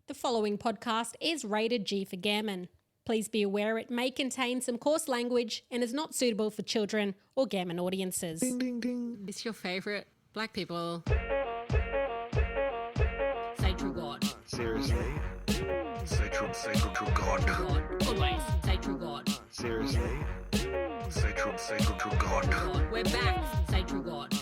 The following podcast is rated G for gammon. Please be aware it may contain some coarse language and is not suitable for children or gammon audiences. Ding, ding, ding. It's your favourite black people. Say true God. Seriously? Say true God. Always say true God. Seriously? Say true God. We're back. Say true God.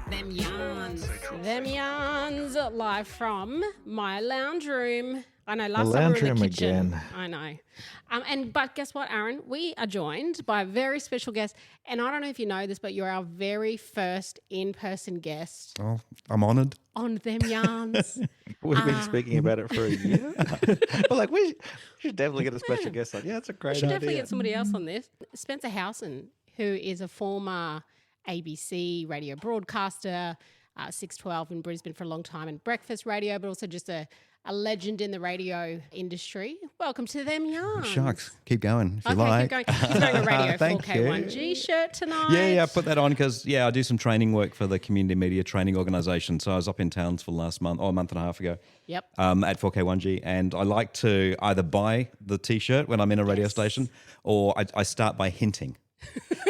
Them yarns. Them yarns live from my lounge room. I know last time we were in the kitchen. Again. I know. But guess what, Aaron? We are joined by a very special guest. And I don't know if you know this, but you're our very first in-person guest Oh, I'm honoured. on Them Yarns. We've been speaking about it for a year. we should definitely get a special guest on. Yeah, that's a great We should definitely idea. get somebody else on this. Spencer Howson, who is a former ABC radio broadcaster, 612 in Brisbane for a long time, and breakfast radio, but also just a legend in the radio industry. Welcome to Them Yarns. Shucks. Keep going if you Okay, like. keep going. He's wearing a Radio Thank 4K1G shirt tonight. Yeah, I put that on because, I do some training work for the community media training organisation. So I was up in Townsville last month, a month and a half ago. Yep. At 4K1G, and I like to either buy the T-shirt when I'm in a radio station, or I start by hinting.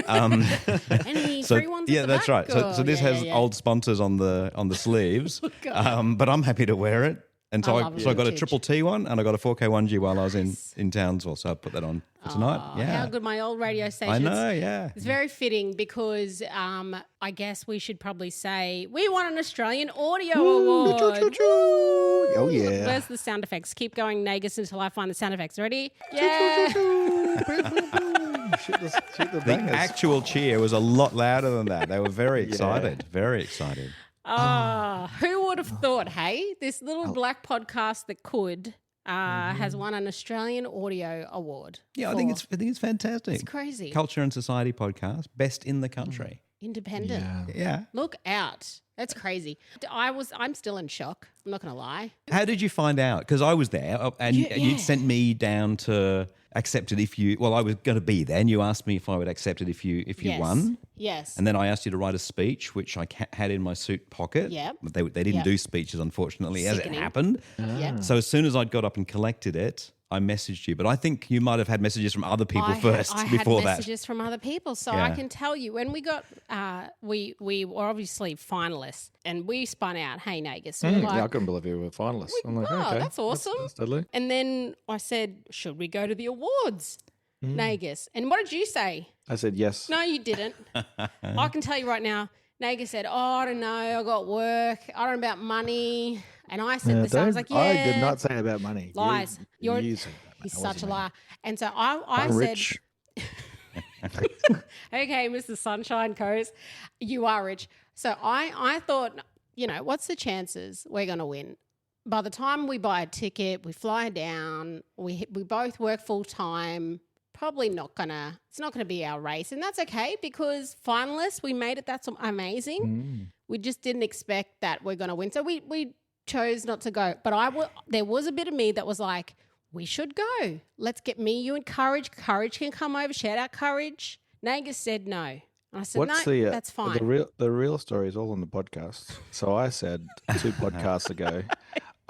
Any free ones? Yeah, at the that's back, right. So, or- so this yeah, has yeah. old sponsors on the sleeves, God. but I'm happy to wear it. And so I I love got a vintage. triple T one, and I got a 4K1G while I was in Townsville. So I put that on for tonight. Oh, Yeah, how good my old radio station. I know. Yeah, It's very fitting because I guess we should probably say we won an Australian Audio Award. Oh, yeah. Where's the sound effects? Keep going, Nagus, until I find the sound effects. Ready? Yeah. Shoot the the bangers. actual cheer was a lot louder than that. They were very excited. Very excited. Who would have thought, hey, this little black podcast that could has won an Australian Audio Award. Yeah, I think it's fantastic. It's crazy. Culture and Society podcast, best in the country. Independent. Yeah. Look out. That's crazy. I'm still in shock. I'm not going to lie. How did you find out? Because I was there, and Yeah. you'd sent me down to accept it if you. Well, I was going to be there, and you asked me if I would accept it if you Yes. won. Yes. And then I asked you to write a speech, which I had in my suit pocket. Yep. But they didn't Yep. do speeches, unfortunately, as it Sickening. happened. Yep. So as soon as I'd got up and collected it, I messaged you. But I think you might have had messages from other people first I before had that. messages from other people, so I Yeah. can tell you when we got we were obviously finalists, and we spun out. Hey, Nagus, we were like, Yeah, I couldn't believe you were finalists. I'm like, wow, okay, that's awesome. That's deadly. and then I said, should we go to the awards, Nagus? And what did you say? I said yes. No, you didn't. I can tell you right now. Nagus said, "Oh, I don't know. I got work. I don't know about money." And I said this. I was like, "Yeah." I did not say about money. Lies. You You're- said that. He's That such a wasn't me. liar. And so I I'm said, rich. okay, Mr. Sunshine Coast, you are rich. So I thought, what's the chances we're going to win? By the time we buy a ticket, we fly down, we both work full time, probably it's not going to be our race. And that's okay because finalists, we made it. That's amazing. We just didn't expect that we're going to win. So we chose not to go. But there was a bit of me that was like, we should go. Let's get me, you, and Courage. Courage can come over. Shout out Courage. Nagus said no. And I said, What's no, the that's fine. the real story is all on the podcast. So I said 2 podcasts ago,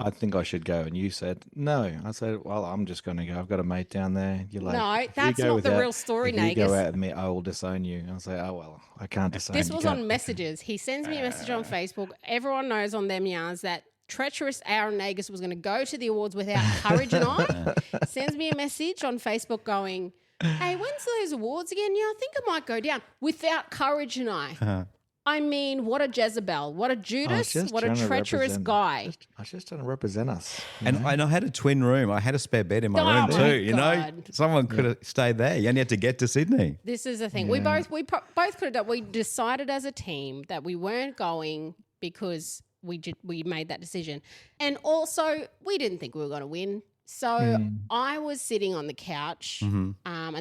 I think I should go, and you said no. I said, well, I'm just going to go. I've got a mate down there. You're like, No, "If you that's go not the without- real story, if you go Nagus." out with me, I will disown you. And I say, oh well, I can't disown. This you. was on messages. He sends me a message on Facebook. Everyone knows on Them Yarns that treacherous Aaron Nagus was going to go to the awards without Courage and I. Sends me a message on Facebook going, hey, when's those awards again? Yeah, I think I might go down without Courage and I. I mean, what a Jezebel, what a Judas, just what a trying to treacherous represent- guy. I was just trying to represent us. And I had a twin room. I had a spare bed in my Oh room my too. You know, God. someone could have stayed there. You only had to get to Sydney. This is the thing. We both could have done. We decided as a team that we weren't going because we made that decision, and also we didn't think we were going to win. So I was sitting on the couch, and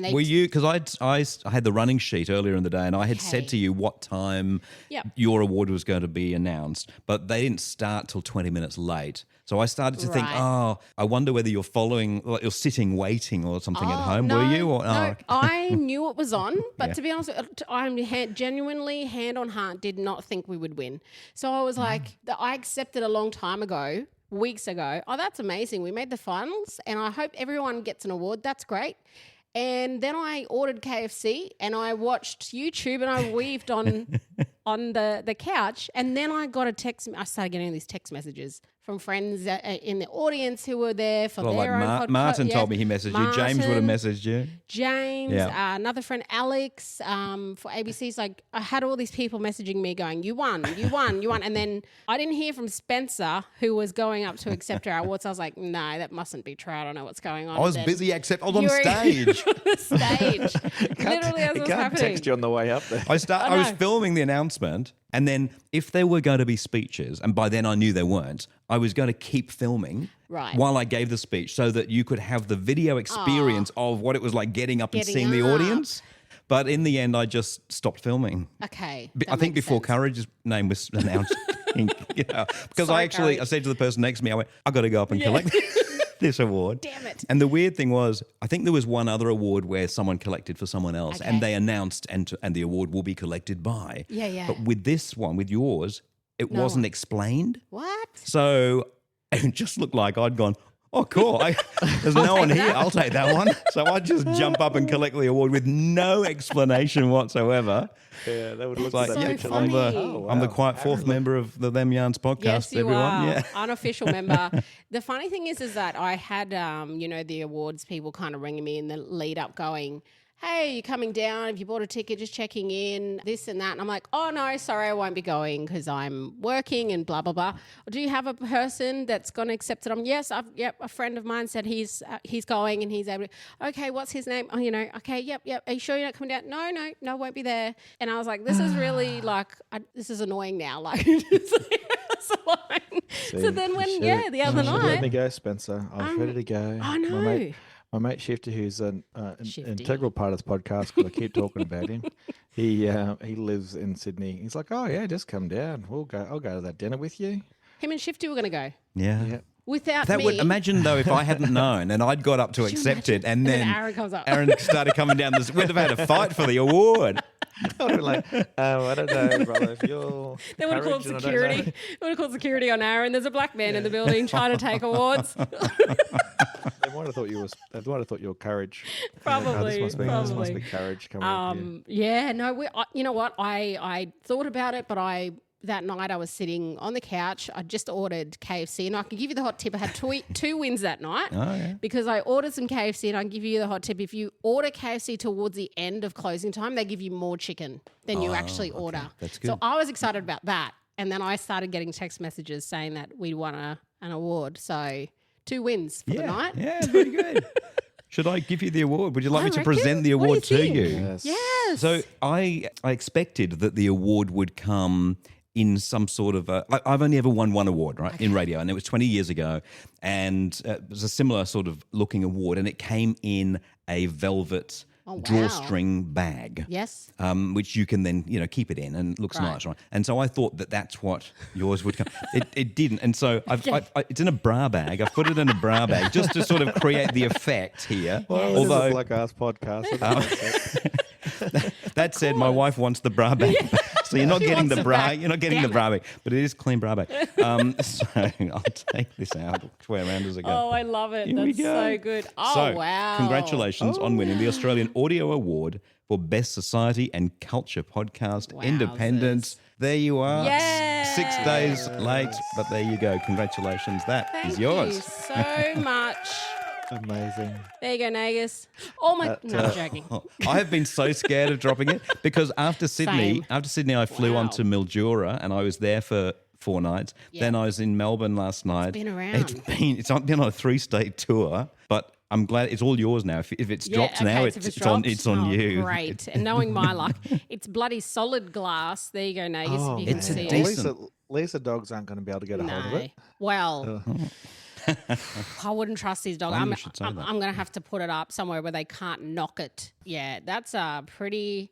they Were you? Because I had the running sheet earlier in the day, and I had Okay. said to you what time Yep. your award was going to be announced, but they didn't start till 20 minutes late. So I started to think, Right. oh, I wonder whether you're following, like you're sitting waiting or something at home. no, Were you? Or, no, I knew it was on, but Yeah. to be honest, I'm genuinely hand on heart did not think we would win. So I was like, I accepted a long time ago weeks ago, oh, that's amazing. We made the finals and I hope everyone gets an award. That's great. And then I ordered KFC and I watched YouTube and I weaved on the couch. And then I got a text. I started getting these text messages from friends in the audience who were there for their own podcast. Martin told me he messaged you. James would have messaged you. James, another friend, Alex, for ABC's like, I had all these people messaging me going, you won. And then I didn't hear from Spencer, who was going up to accept our awards. I was like, no, that mustn't be true. I don't know what's going on. I was busy, except I was on stage. Literally as it was happening. Text you on the way up there. I was filming the announcement, and then if there were going to be speeches, and by then I knew there weren't, I was going to keep filming while I gave the speech so that you could have the video experience of what it was like getting up and seeing the audience. But in the end, I just stopped filming. Okay. I think before Courage's name was announced. Because I said to the person next to me, I went, I've got to go up and collect this award. Damn it. And the weird thing was, I think there was one other award where someone collected for someone else and they announced and the award will be collected by. Yeah. But with this one, with yours, it wasn't explained. What? So it just looked like I'd gone, oh, cool. There's no one here. I'll take that one. So I just jump up and collect the award with no explanation whatsoever. Yeah, that would look like so funny. I'm the quiet fourth member of the Them Yarns podcast. Yes, you everyone. are. Yeah. Unofficial member. The funny thing is that I had, the awards people kind of ringing me in the lead up going, hey, you're coming down. Have you bought a ticket? Just checking in, this and that. And I'm like, oh, no, sorry, I won't be going because I'm working and blah, blah, blah. Do you have a person that's going to accept it? Yes, a friend of mine said he's going and he's able to. Okay, what's his name? Oh, okay, yep. Are you sure you're not coming down? No, won't be there. And I was like, this is really this is annoying now. Like, so then the other night. Let me go, Spencer. I was ready to go. I know. My mate Shifty, who's an integral part of this podcast because I keep talking about him. He lives in Sydney. He's like, oh yeah, just come down. I'll go to that dinner with you. Him and Shifty were going to go. Yeah. Without that me. would imagon though if I hadn't known and I'd got up to accept it and then Aaron comes up. Aaron started coming down this. We'd have had a fight for the award. I would have been like, I don't know, brother. If you're they would have called security. They would have called security on Aaron. There's a black man in the building trying to take awards. They might have thought you were Courage. Probably. This must be Courage coming up here. Yeah, no, you know what? I thought about it, but that night I was sitting on the couch. I just ordered KFC, and I can give you the hot tip. I had two wins that night because I ordered some KFC, and I can give you the hot tip. If you order KFC towards the end of closing time, they give you more chicken than you actually order. That's good. So I was excited about that, and then I started getting text messages saying that we won an award. So 2 wins for the night. Yeah, very good. Should I give you the award? Would you like me to present the award to you? Yes. So I expected that the award would come in some sort of I've only ever won one award, right, in radio, and it was 20 years ago, and it was a similar sort of looking award, and it came in a velvet drawstring bag. Yes. Which you can then, keep it in and it looks nice, right? And so I thought that's what yours would come. It didn't. And so it's in a bra bag. I've put it in a bra bag just to sort of create the effect here. Well, although this is like Ask Podcast. That said, my wife wants the bra bag. So you're not getting the bra. You're not getting the bra bag, but it is clean bra bag. So I'll take this out. Which way around does it go? Oh, I love it. That's so good. Oh, wow. Congratulations on winning the Australian Audio Award for Best Society and Culture Podcast Independence. There you are. Yay. 6 days late, but there you go. Congratulations. That is yours. Thank you so much. Amazing. There you go, Nagus. Oh my! No, I'm joking. I have been so scared of dropping it because after Sydney, I flew on to Mildura and I was there for 4 nights. Yeah. Then I was in Melbourne last night. It's been around. It's been on a 3-state tour, but I'm glad it's all yours now. If it's dropped now, it's on you. Great. And knowing my luck, it's bloody solid glass. There you go, Nagus. Oh, you can see it. Lisa dogs aren't going to be able to get a hold of it. Well. I wouldn't trust these dogs. I'm going to have to put it up somewhere where they can't knock it. Yeah, that's pretty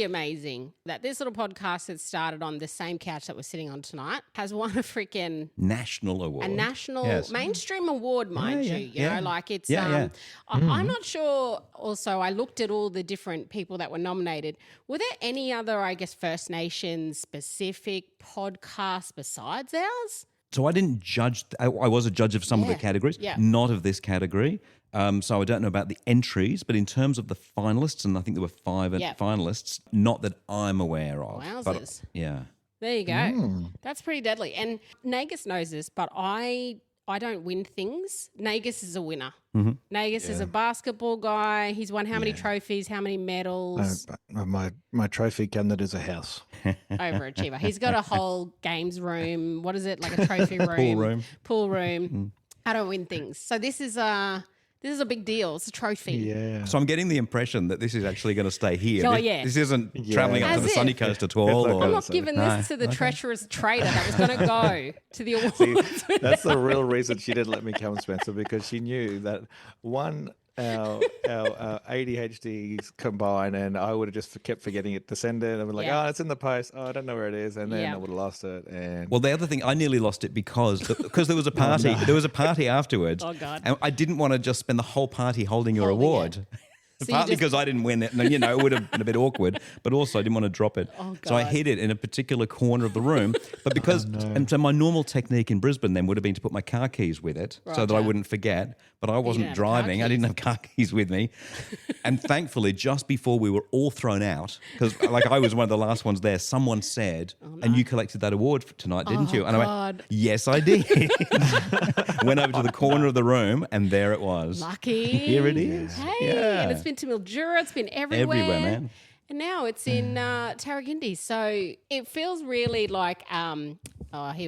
amazing that this little podcast that started on the same couch that we're sitting on tonight has won a freaking national award. A national mainstream award, mind you. You know, like it's I'm not sure. Also, I looked at all the different people that were nominated. Were there any other, I guess, First Nations specific podcasts besides ours? So I didn't judge. I was a judge of some of the categories, not of this category. So I don't know about the entries, but in terms of the finalists, and I think there were 5 finalists, not that I'm aware of. Wowzers. But, yeah. There you go. That's pretty deadly. And Nagus knows this, but I don't win things. Nagus is a winner. Mm-hmm. Nagus is a basketball guy. He's won how many trophies, how many medals? My trophy cabinet is a house. Overachiever. He's got a whole games room. What is it? Like a trophy room. Pool room. I don't win things. So this is a big deal. It's a trophy. Yeah. So I'm getting the impression that this is actually going to stay here. Oh, This isn't travelling up to the sunny coast at all. I'm not giving this to the treacherous trader that was going to go to the awards. That's the real reason she didn't let me come, Spencer, because she knew that our ADHDs combine, and I would have just kept forgetting it to send it. And I'm like, it's in the post. Oh, I don't know where it is, and then I would have lost it. And well, the other thing, I nearly lost it because there was a party. There was a party afterwards. Oh God! And I didn't want to just spend the whole party holding your award. So partly because I didn't win it, and it would have been a bit awkward, but also I didn't want to drop it. Oh, God. So I hid it in a particular corner of the room. But because, and so my normal technique in Brisbane then would have been to put my car keys with it so that I wouldn't forget. But I wasn't driving. I didn't have car keys with me. And thankfully, just before we were all thrown out, because I was one of the last ones there, someone said, and you collected that award for tonight, didn't you? And I went, yes, I did. Went over to the corner of the room, and there it was. Lucky. Here it is. Hey, and it's been to Mildura, it's been everywhere. Everywhere, man. And now it's in Tarragindi. So it feels really like, here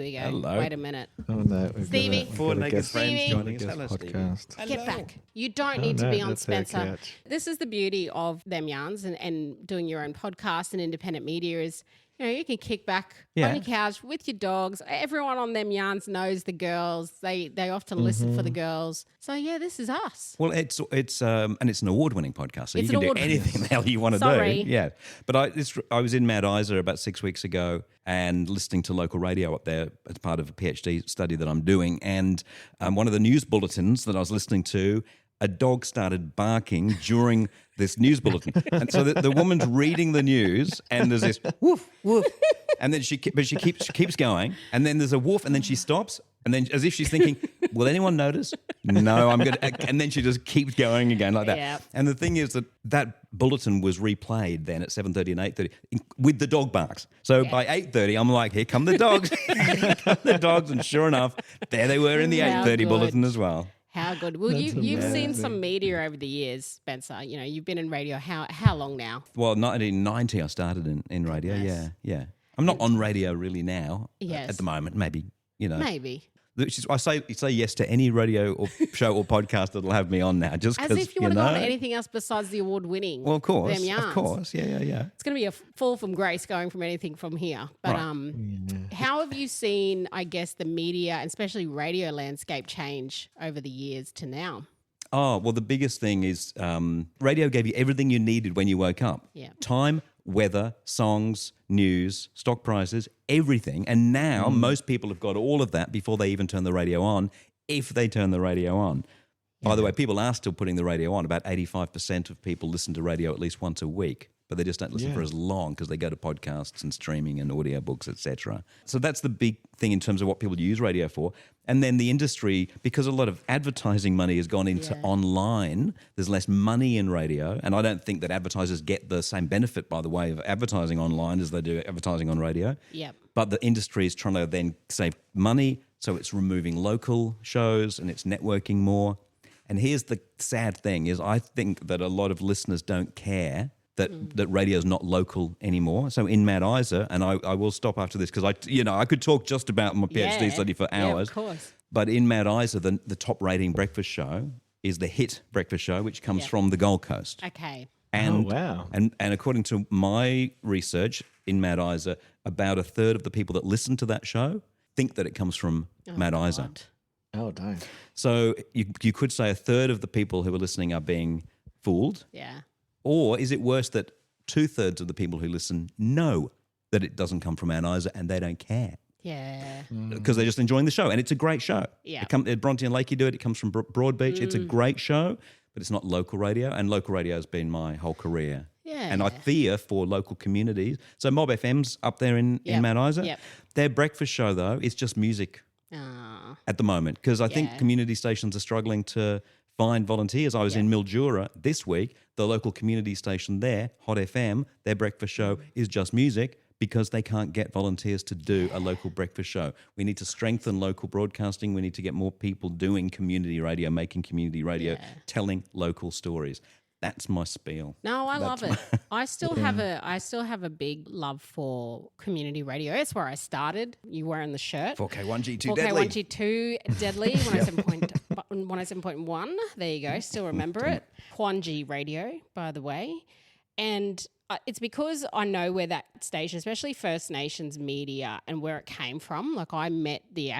we go. Hello. Wait a minute. oh no, Stevie. 4 naked friends Stevie. joining us. Hello, Stevie. podcast. Get back. You don't need to be on that's our Spencer. couch. This is the beauty of Them Yarns and doing your own podcast and independent media is, you can kick back on your couch with your dogs. Everyone on Them Yarns knows the girls. They often listen for the girls. So this is us. Well, it's and it's an award-winning podcast, so It's you an can do anything the hell you want to Sorry. do. Yeah, but I was in Mount Isa about 6 weeks ago and listening to local radio up there as part of a PhD study that I'm doing, and one of the news bulletins that I was listening to, a dog started barking during this news bulletin. And so the woman's reading the news and there's this woof, woof. And then she keeps going. And then there's a woof and then she stops. And then as if she's thinking, will anyone notice? No, I'm good. And then she just keeps going again like that. Yep. And the thing is that bulletin was replayed then at 7:30 and 8:30 with the dog barks. So by 8:30, I'm like, here come the dogs. Here come the dogs. And sure enough, there they were in the 8:30 bulletin as well. How good. Well, you've seen some media over the years, Spencer. You've been in radio how long now? Well, 1990 I started in radio, yeah. I'm not on radio really now at the moment, maybe, Maybe. Which is, I say yes to any radio or show or podcast that'll have me on now. Just As because if you want to go on to anything else besides the award-winning. Well, of course, Them Yarns. yeah. It's going to be a fall from grace going from anything from here. But how have you seen, I guess, the media and especially radio landscape change over the years to now? Oh, well, the biggest thing is radio gave you everything you needed when you woke up. Yeah. Time, weather, songs, news, stock prices, everything. And now most people have got all of that before they even turn the radio on, if they turn the radio on. By the way, people are still putting the radio on. About 85% of people listen to radio at least once a week, but they just don't listen for as long because they go to podcasts and streaming and audiobooks, etc. So that's the big thing in terms of what people use radio for. And then the industry, because a lot of advertising money has gone into online, there's less money in radio. And I don't think that advertisers get the same benefit, by the way, of advertising online as they do advertising on radio. Yep. But the industry is trying to then save money, so it's removing local shows and it's networking more. And here's the sad thing is I think that a lot of listeners don't care that radio is not local anymore. So in Mount Isa, and I will stop after this because I could talk just about my PhD study for hours. Yeah, of course. But in Mount Isa, the top rating breakfast show is the Hit Breakfast Show, which comes from the Gold Coast. Okay. And, wow. And according to my research in Mount Isa, about a third of the people that listen to that show think that it comes from Mount Isa. God. Oh, dang. So you could say a third of the people who are listening are being fooled. Yeah. Or is it worse that 2/3 of the people who listen know that it doesn't come from Mount Isa and they don't care? Yeah. Because they're just enjoying the show. And it's a great show. Yeah. Bronte and Lakey do it. It comes from Broadbeach. It's a great show, but it's not local radio. And local radio has been my whole career. Yeah. And I fear for local communities. So Mob FM's up there in Mount Isa. Yep. Their breakfast show, though, is just music at the moment because I think community stations are struggling to find volunteers. I was in Mildura this week. The local community station there, Hot FM, their breakfast show is just music because they can't get volunteers to do a local breakfast show. We need to strengthen local broadcasting. We need to get more people doing community radio, making community radio, telling local stories. That's my spiel. No, I love it. I still have a big love for community radio. It's where I started. You wearing the shirt. 4K1G2 deadly. 4K1G2 deadly. 107.1. There you go. Still remember it. Kwanji Radio, by the way. And it's because I know where that station, especially First Nations media and where it came from. Like I met the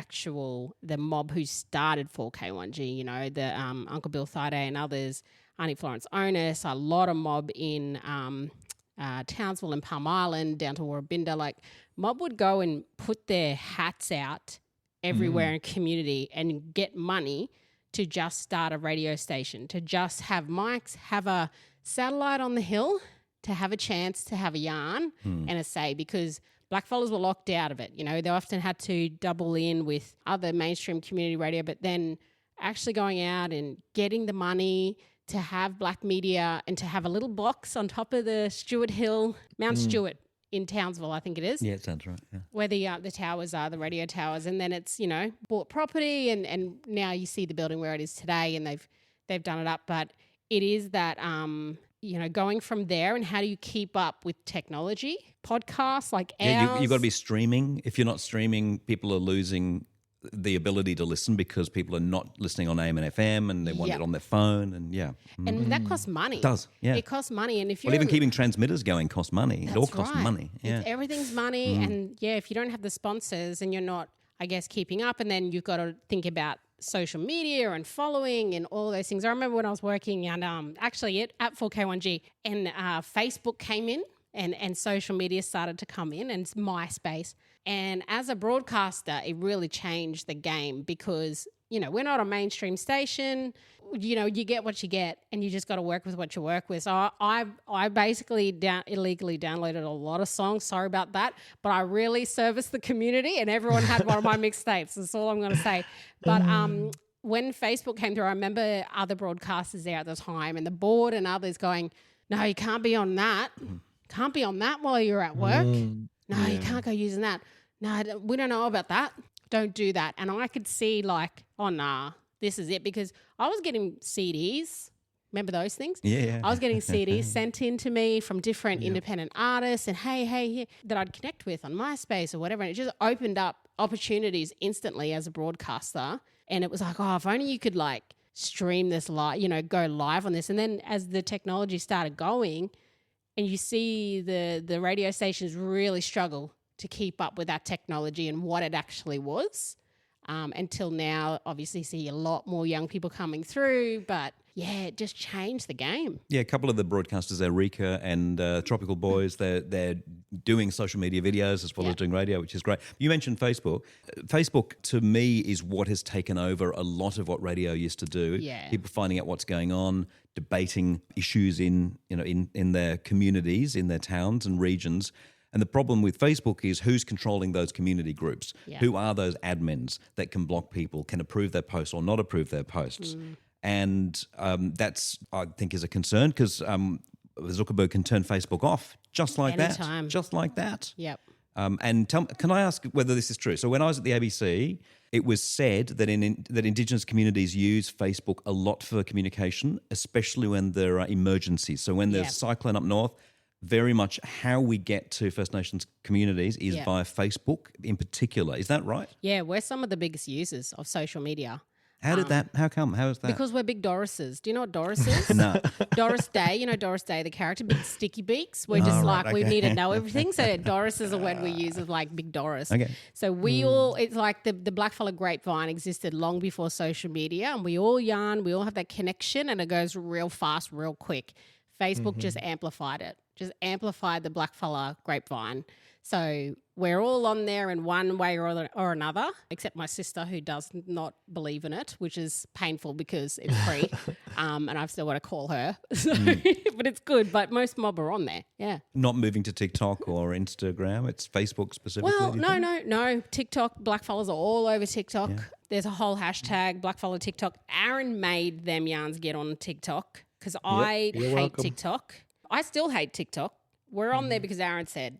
mob who started 4K1G, you know, the Uncle Bill Thide and others, Auntie Florence Onus, a lot of mob in Townsville and Palm Island, down to Warrabinda. Like mob would go and put their hats out everywhere in community and get money to just start a radio station, to just have mics, have a satellite on the hill, to have a chance to have a yarn and a say, because blackfellas were locked out of it. You know, they often had to double in with other mainstream community radio, but then actually going out and getting the money to have black media and to have a little box on top of the Stewart Hill, Mount Stewart in Townsville, I think it is. Yeah, it sounds right. Yeah. Where the towers are, the radio towers, and then it's, you know, bought property and now you see the building where it is today and they've done it up. But it is that you know, going from there and how do you keep up with technology? Podcasts like ours. Yeah, you've got to be streaming. If you're not streaming, people are losing the ability to listen because people are not listening on AM and FM and they want it on their phone and And that costs money. It does, yeah. It costs money. And if you're... Well, even keeping transmitters going costs money. It all costs money. Yeah. Everything's money and if you don't have the sponsors and you're not, I guess, keeping up, and then you've got to think about social media and following and all those things. I remember when I was working and actually at 4K1G and Facebook came in and social media started to come in and MySpace. And as a broadcaster, it really changed the game because, you know, we're not a mainstream station. You know, you get what you get and you just got to work with what you work with. So I basically illegally downloaded a lot of songs. Sorry about that. But I really serviced the community and everyone had one of my mixtapes. That's all I'm going to say. But when Facebook came through, I remember other broadcasters there at the time and the board and others going, no, you can't be on that. Can't be on that while you're at work. No, you can't go using that. No, we don't know about that. Don't do that. And I could see like, oh, nah, this is it. Because I was getting CDs. Remember those things? Yeah. I was getting CDs sent in to me from different independent artists and hey, that I'd connect with on MySpace or whatever. And it just opened up opportunities instantly as a broadcaster. And it was like, oh, if only you could like stream this live, you know, go live on this. And then as the technology started going and you see the radio stations really struggle to keep up with that technology and what it actually was. Until now, obviously see a lot more young people coming through, but yeah, it just changed the game. Yeah, a couple of the broadcasters there, Rika and Tropical Boys, they're doing social media videos as well as doing radio, which is great. You mentioned Facebook. Facebook, to me, is what has taken over a lot of what radio used to do. Yeah. People finding out what's going on, debating issues in their communities, in their towns and regions. And the problem with Facebook is who's controlling those community groups? Yeah. Who are those admins that can block people, can approve their posts or not approve their posts? And that's, I think, is a concern because Zuckerberg can turn Facebook off just like Anytime. that. Just like that. Yep. And can I ask whether this is true? So when I was at the ABC, it was said that that Indigenous communities use Facebook a lot for communication, especially when there are emergencies. So when there's a cyclone up north, very much how we get to First Nations communities is via Facebook in particular. Is that right? Yeah, we're some of the biggest users of social media. How come? How is that? Because we're big Dorises. Do you know what Doris is? No. Doris Day, you know Doris Day, the character, big sticky beaks. We're just we need to know everything. So Doris is a word we use of like big Doris. Okay. So we all, it's like the blackfella grapevine existed long before social media and we all yarn, we all have that connection and it goes real fast, real quick. Facebook just amplified it, just amplified the blackfella grapevine. So we're all on there in one way or another, except my sister who does not believe in it, which is painful because it's free. And I've still got to call her. So, but it's good. But most mob are on there. Yeah. Not moving to TikTok or Instagram. It's Facebook specifically. Well, no. TikTok, blackfellas are all over TikTok. Yeah. There's a whole hashtag, blackfella TikTok. Aaron made them yarns get on TikTok because I hate TikTok. I still hate TikTok. We're on there because Aaron said.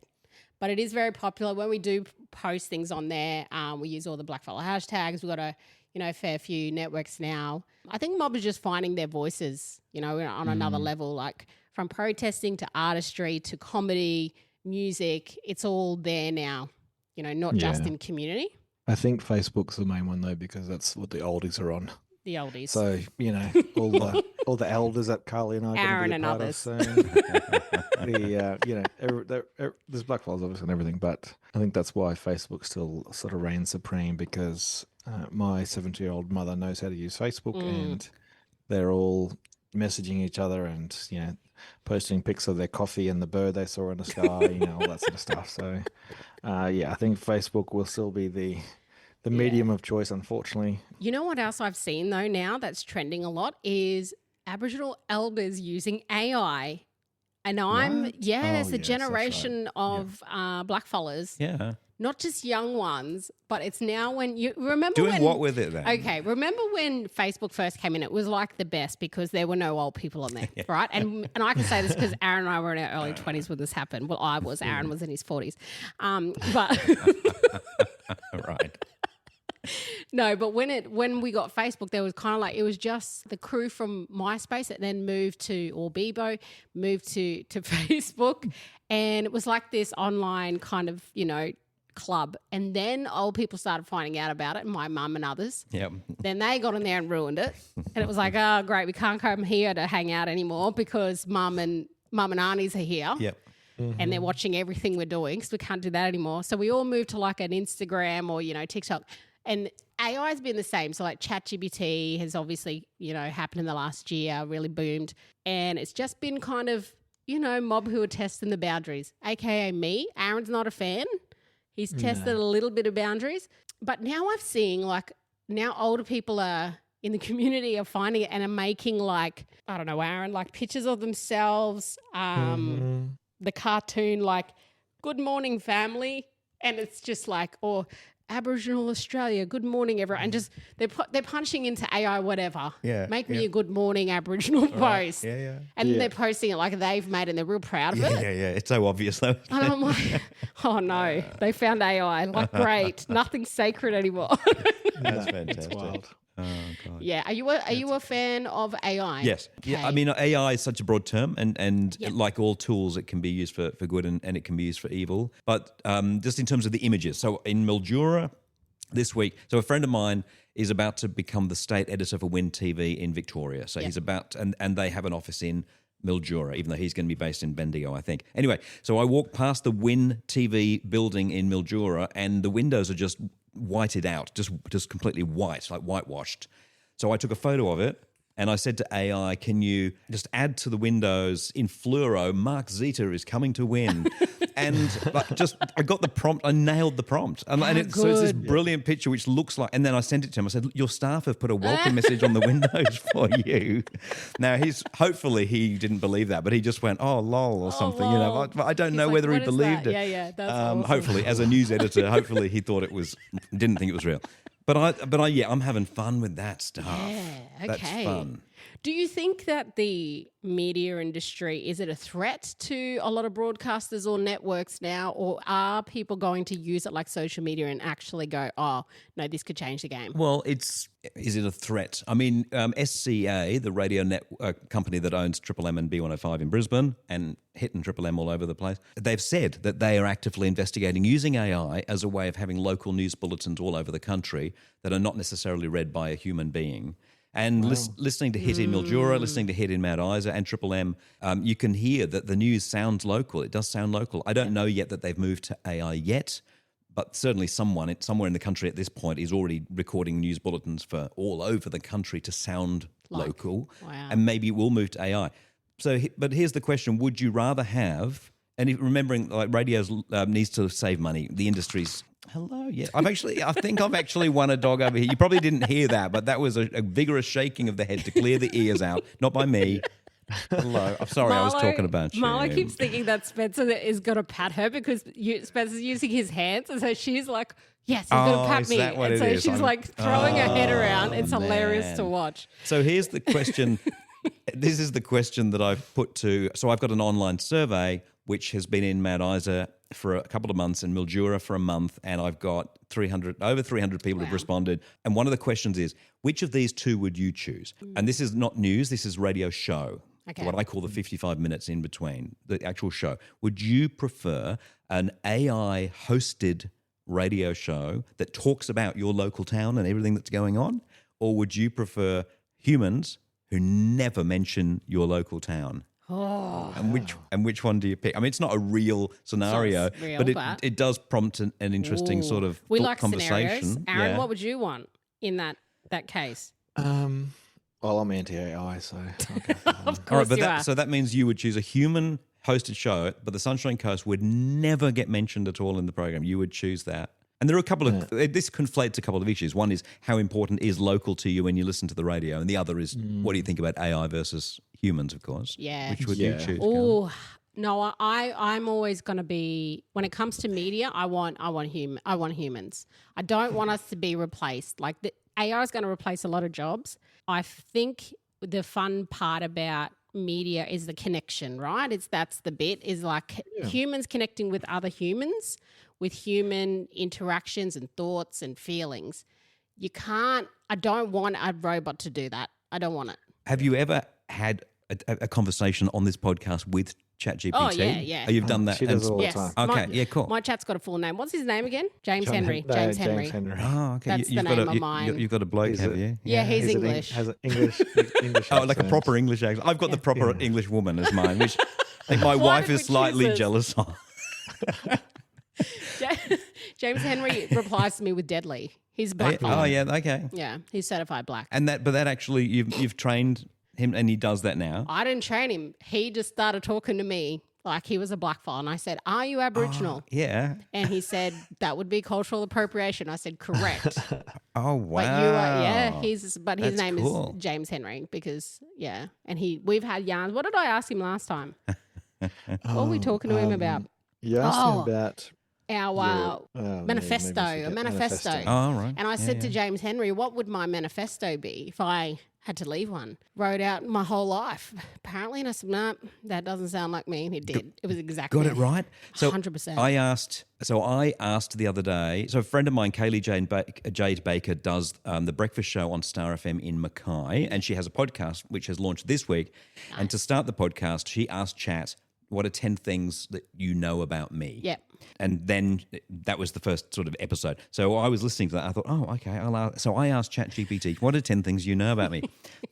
But it is very popular. When we do post things on there, we use all the blackfella hashtags. We've got a fair few networks now. I think mob is just finding their voices, on another level, like from protesting to artistry to comedy, music. It's all there now, not just in community. I think Facebook's the main one though, because that's what the oldies are on. The oldies. So, all the elders that Carly and I Aaron and others. So, there's blackfellas obviously and everything, but I think that's why Facebook still sort of reigns supreme, because my 70-year-old mother knows how to use Facebook and they're all messaging each other and, posting pics of their coffee and the bird they saw in the sky, all that sort of stuff. So, I think Facebook will still be the medium of choice, unfortunately. You know what else I've seen, though, now that's trending a lot is Aboriginal elders using AI. And there's a generation of blackfellas. Yeah. Not just young ones, but it's now when you remember doing what with it then? Okay, remember when Facebook first came in? It was like the best because there were no old people on there, right? And I can say this because Aaron and I were in our early 20s when this happened. Well, I was. Aaron was in his 40s, but right. No, but when we got Facebook, there was kind of like it was just the crew from MySpace that then moved to Bebo, moved to Facebook, and it was like this online kind of club. And then old people started finding out about it, my mum and others. Yep. Then they got in there and ruined it, and it was like, oh great, we can't come here to hang out anymore because mum and aunties are here. Yep. And they're watching everything we're doing, so we can't do that anymore. So we all moved to like an Instagram or TikTok. And AI has been the same. So like ChatGPT has obviously, happened in the last year, really boomed. And it's just been kind of, mob who are testing the boundaries, aka me. Aaron's not a fan. He's tested a little bit of boundaries. But now I've seen now older people are in the community are finding it and are making like, I don't know, Aaron, like pictures of themselves, the cartoon like, good morning family. And it's just like, or Aboriginal Australia, good morning everyone, and just they're punching into AI whatever. Yeah, make me a good morning Aboriginal post. Yeah. And they're posting it like they've made it and they're real proud of it. Yeah. It's so obvious though. And I'm like, oh no, they found AI. Like great, nothing's sacred anymore. That's fantastic. It's wild. Oh God. Yeah. Are you a fan of AI? Yes. Okay. Yeah. I mean, AI is such a broad term, and like all tools, it can be used for good and it can be used for evil. But just in terms of the images, so in Mildura this week, so a friend of mine is about to become the state editor for Win TV in Victoria. So he's about, and they have an office in Mildura, even though he's going to be based in Bendigo, I think. Anyway, so I walked past the Win TV building in Mildura, and the windows are just whited out, just completely white, like whitewashed. So I took a photo of it and I said to AI, can you just add to the windows in fluoro, Mark Zeta is coming to Win. And I got the prompt, I nailed the prompt. So it's this brilliant picture which looks like, and then I sent it to him. I said, your staff have put a welcome message on the windows for you. Now hopefully he didn't believe that, but he just went, oh, lol or something, lol. But I don't know whether he believed it. Yeah, that's awesome. Hopefully, as a news editor, hopefully he thought didn't think it was real. But I'm having fun with that stuff. Yeah, okay. That's fun. Do you think that the media industry, is it a threat to a lot of broadcasters or networks now, or are people going to use it like social media and actually go, oh, no, this could change the game? Well, is it a threat? I mean, SCA, the radio company that owns Triple M and B105 in Brisbane and hitting Triple M all over the place, they've said that they are actively investigating using AI as a way of having local news bulletins all over the country that are not necessarily read by a human being. And listening to Hit in Mildura, listening to Hit in Mount Isa and Triple M, you can hear that the news sounds local. It does sound local. I don't know yet that they've moved to AI yet, but certainly somewhere in the country at this point is already recording news bulletins for all over the country to sound local. Wow. And maybe it will move to AI. But here's the question. Would you rather have remembering, like, radio needs to save money. The industry's hello. Yeah, I think I've actually won a dog over here. You probably didn't hear that, but that was a vigorous shaking of the head to clear the ears out, not by me. Hello. I'm sorry, I was talking about you. Marla keeps thinking that Spencer is going to pat her because Spencer's using his hands, and so she's like, yes, he's going to pat me. And so she's like throwing her head around. It's hilarious to watch. So here's the question. This is the question that I've put to. So I've got an online survey which has been in Mount Isa for a couple of months and Mildura for a month, and I've got over 300 people who've responded. And one of the questions is, which of these two would you choose? And this is not news, this is radio show. Okay. What I call the 55 minutes in between the actual show. Would you prefer an AI-hosted radio show that talks about your local town and everything that's going on? Or would you prefer humans who never mention your local town? Oh. And which one do you pick? I mean, it's not a real scenario, but it does prompt an interesting sort of conversation. Scenarios. Aaron, what would you want in that case? Well, I'm anti-AI, so okay. Of course you are. So that means you would choose a human-hosted show, but the Sunshine Coast would never get mentioned at all in the program. You would choose that. And there are a couple of this conflates a couple of issues. One is how important is local to you when you listen to the radio, and the other is what do you think about AI versus humans, of course. Yeah. Which would you choose? Oh, no, I'm always going to be, when it comes to media, I want humans. I don't want us to be replaced. Like, the AI is going to replace a lot of jobs. I think the fun part about media is the connection, right? That's the bit, is like humans connecting with other humans, with human interactions and thoughts and feelings. I don't want a robot to do that. I don't want it. Have you ever had a conversation on this podcast with ChatGPT? Oh, yeah. Oh, you've done that? She does all the time. Okay, cool. My chat's got a full name. What's his name again? James Henry. James Henry. Oh, okay. That's the name of mine. You've got a bloke, have you? Yeah, he's English. Has an English Oh, like a proper English accent. I've got the proper English woman as mine, which I think my wife is slightly jealous of. James Henry replies to me with deadly. He's black. Oh, yeah, okay. Yeah, he's certified black. But that actually, you've trained him, and he does that now. I didn't train him. He just started talking to me like he was a black fella, and I said, "Are you Aboriginal?" Yeah. And he said that would be cultural appropriation. I said, "Correct." Oh wow. But you are, his name cool. is James Henry because and we've had yarns. What did I ask him last time? What were we talking to him about? You asked him about our manifesto, a manifesto. Oh, right. And I said to James Henry, what would my manifesto be if I had to leave one? Wrote out my whole life, apparently. And I said, no, that doesn't sound like me. And it did. It was exactly. Got it right? So 100%. I asked the other day, so a friend of mine, Kaylee Jade Baker, does the breakfast show on Star FM in Mackay, and she has a podcast which has launched this week. Nice. And to start the podcast, she asked Chat, what are 10 things that you know about me? Yep. And then that was the first sort of episode. So I was listening to that. I thought, oh, okay. So I asked ChatGPT, what are 10 things you know about me?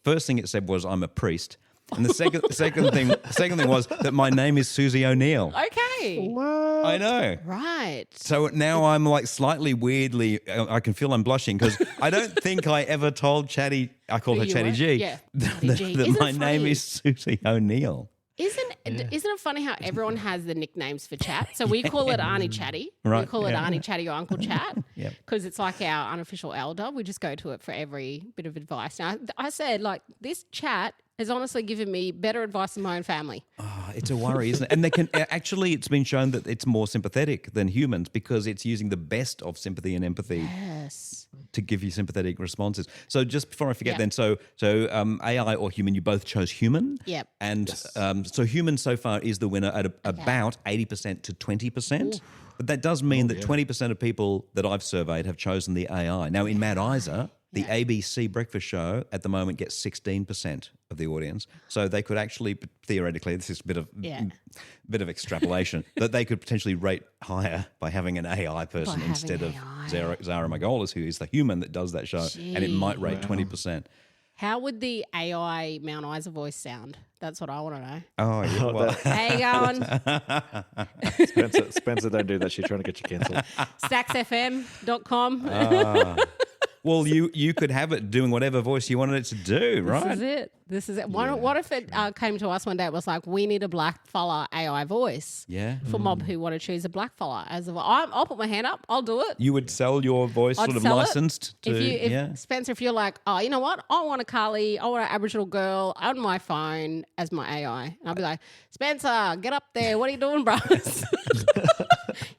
First thing it said was I'm a priest. And the second thing was that my name is Susie O'Neill. Okay. What? I know. Right. So now I'm like slightly weirdly, I can feel I'm blushing because I don't think I ever told Chatty, I call her Chatty G, yeah. that my name is Susie O'Neill. Isn't it funny how everyone has the nicknames for Chat? So we call it Auntie Chatty. Right. We call it Auntie Chatty or Uncle Chat Yep. because it's like our unofficial elder. We just go to it for every bit of advice. Now, I said, like, this Chat has honestly given me better advice than my own family. Oh, it's a worry, isn't it? And they can actually, it's been shown that it's more sympathetic than humans because it's using the best of sympathy and empathy to give you sympathetic responses. So just before I forget, then, so AI or human, you both chose human. Yep. And so human so far is the winner at about 80% to 20%. Ooh. But that does mean that 20% of people that I've surveyed have chosen the AI. Now, in Mount Isa, the ABC breakfast show at the moment gets 16% of the audience. So they could actually, theoretically, this is a bit of extrapolation, that they could potentially rate higher by having an AI person instead of Zara Margolis, who is the human that does that show, and it might rate 20%. How would the AI Mount Isa voice sound? That's what I want to know. Oh, yeah. Well. Hey, going. Spencer, don't do that. She's trying to get you cancelled. StacksFM.com. Well, you could have it doing whatever voice you wanted it to do, right? This is it. What if it came to us one day? It was like, we need a black fella AI voice. Yeah. For mob who want to choose a black fella I'll put my hand up. I'll do it. You would sell your voice I'd sort of sell it. licensed to Spencer, if you're like, oh, you know what? I want a Carly, I want an Aboriginal girl on my phone as my AI. And I'll be like, Spencer, get up there. What are you doing, bros?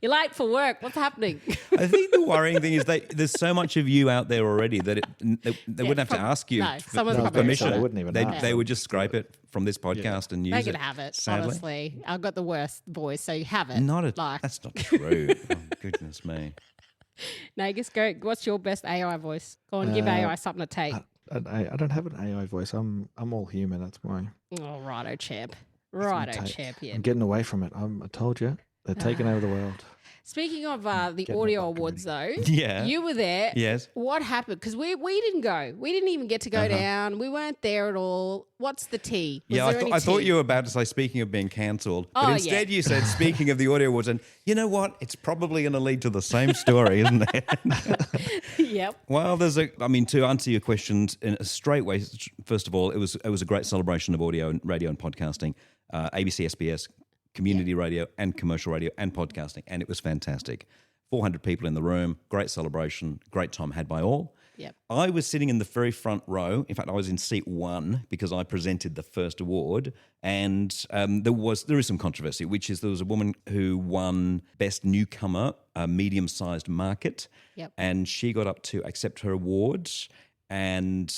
You're late for work. What's happening? I think the worrying thing is there's so much of you out there already that they wouldn't have to ask you for permission. They wouldn't even ask. They would just scrape it from this podcast and use it. They could have it, sadly. honestly. I've got the worst voice, so you have it. That's not true. Oh, goodness me. Nagus, go. What's your best AI voice? Go on, give AI something to take. I don't have an AI voice. I'm all human. That's why. Oh, righto, champ. Champion. I'm getting away from it. I told you. They're taking over the world. Speaking of the audio awards, though, you were there. Yes. What happened? Because we didn't go. We didn't even get to go down. We weren't there at all. What's the tea? I thought you were about to say, speaking of being cancelled, but instead you said, speaking of the audio awards, and you know what? It's probably going to lead to the same story, isn't it? Yep. Well, to answer your questions in a straight way, first of all, it was a great celebration of audio and radio and podcasting, ABC, SBS, community radio and commercial radio and podcasting, and it was fantastic. 400 people in the room, great celebration, great time had by all. Yep. I was sitting in the very front row. In fact, I was in seat 1 because I presented the first award, and there is some controversy, which is there was a woman who won Best Newcomer, a medium-sized market, and she got up to accept her award. And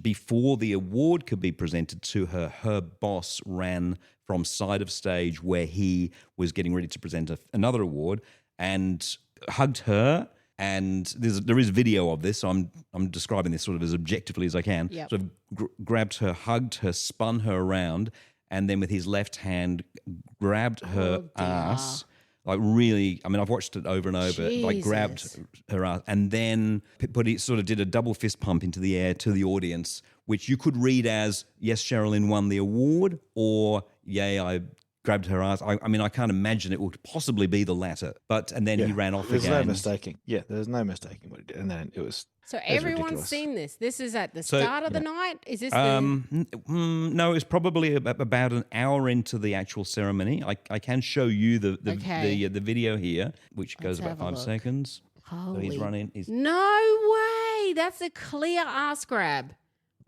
before the award could be presented to her, her boss ran from side of stage where he was getting ready to present another award and hugged her. And there is video of this, so I'm describing this sort of as objectively as I can. Yep. Sort of grabbed her, hugged her, spun her around, and then with his left hand grabbed her ass. Like really, I've watched it over and over. Jesus. Like grabbed her ass and then did a double fist pump into the air to the audience, which you could read as, yes, Sherilyn won the award, or, yay, I grabbed her ass. I can't imagine it would possibly be the latter. And then he ran off again. There's no mistaking. Yeah, there's no mistaking what he did. And then it was... So everyone's ridiculous. Seen this. This is at the start of the night? Is this no, it's probably about an hour into the actual ceremony. I can show you the video here, which goes about 5 seconds. Holy. So he's running. No way. That's a clear ass grab.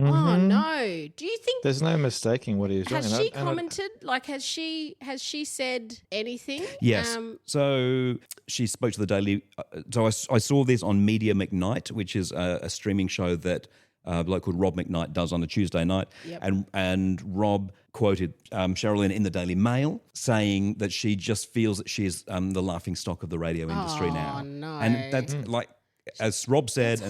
Mm-hmm. Oh no! Do you think there's no mistaking what he was doing? Has she commented? Has she said anything? Yes. So she spoke to the Daily. So I saw this on Media McKnight, which is a streaming show that a bloke called Rob McKnight does on a Tuesday night. Yep. And Rob quoted Sherilyn in the Daily Mail saying that she just feels that she's the laughing stock of the radio industry now. No. And that's as Rob said,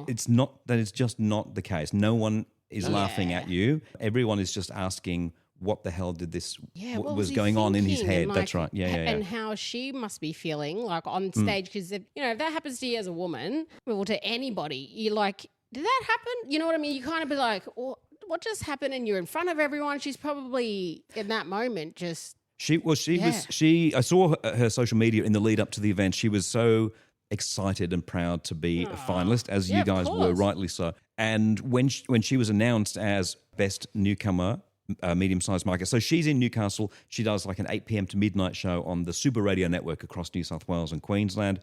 it's just not the case. No one is laughing at you. Everyone is just asking what the hell did this was going on in his head. That's right. Yeah. And how she must be feeling like on stage, because if that happens to you as a woman, or to anybody, you're like, did that happen? You know what I mean? You kind of be like, oh, what just happened? And you're in front of everyone. She's probably in that moment just. I saw her social media in the lead up to the event. She was so excited and proud to be a finalist, as you guys were, rightly so. And when she was announced as Best Newcomer, medium-sized market, so she's in Newcastle. She does like an 8 p.m. to midnight show on the Super Radio Network across New South Wales and Queensland.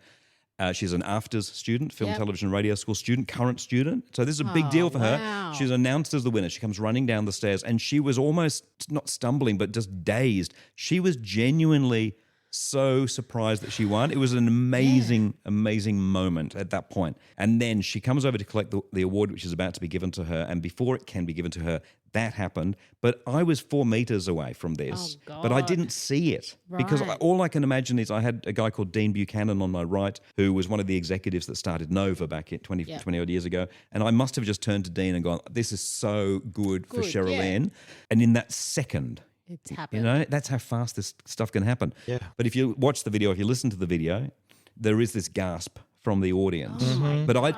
She's an AFTRS student, film, television, radio school student, current student. So this is a big deal for her. She's announced as the winner. She comes running down the stairs and she was almost not stumbling, but just dazed. She was genuinely so surprised that she won. It was an amazing moment at that point. And then she comes over to collect the award, which is about to be given to her. And before it can be given to her, that happened. But I was 4 meters away from this, but I didn't see it because all I can imagine is I had a guy called Dean Buchanan on my right, who was one of the executives that started Nova back 20 odd years ago. And I must have just turned to Dean and gone, this is so good for Sherilyn. Yeah. And in that second, it's happened. That's how fast this stuff can happen. Yeah. But if you watch the video, if you listen to the video, there is this gasp from the audience. Oh but I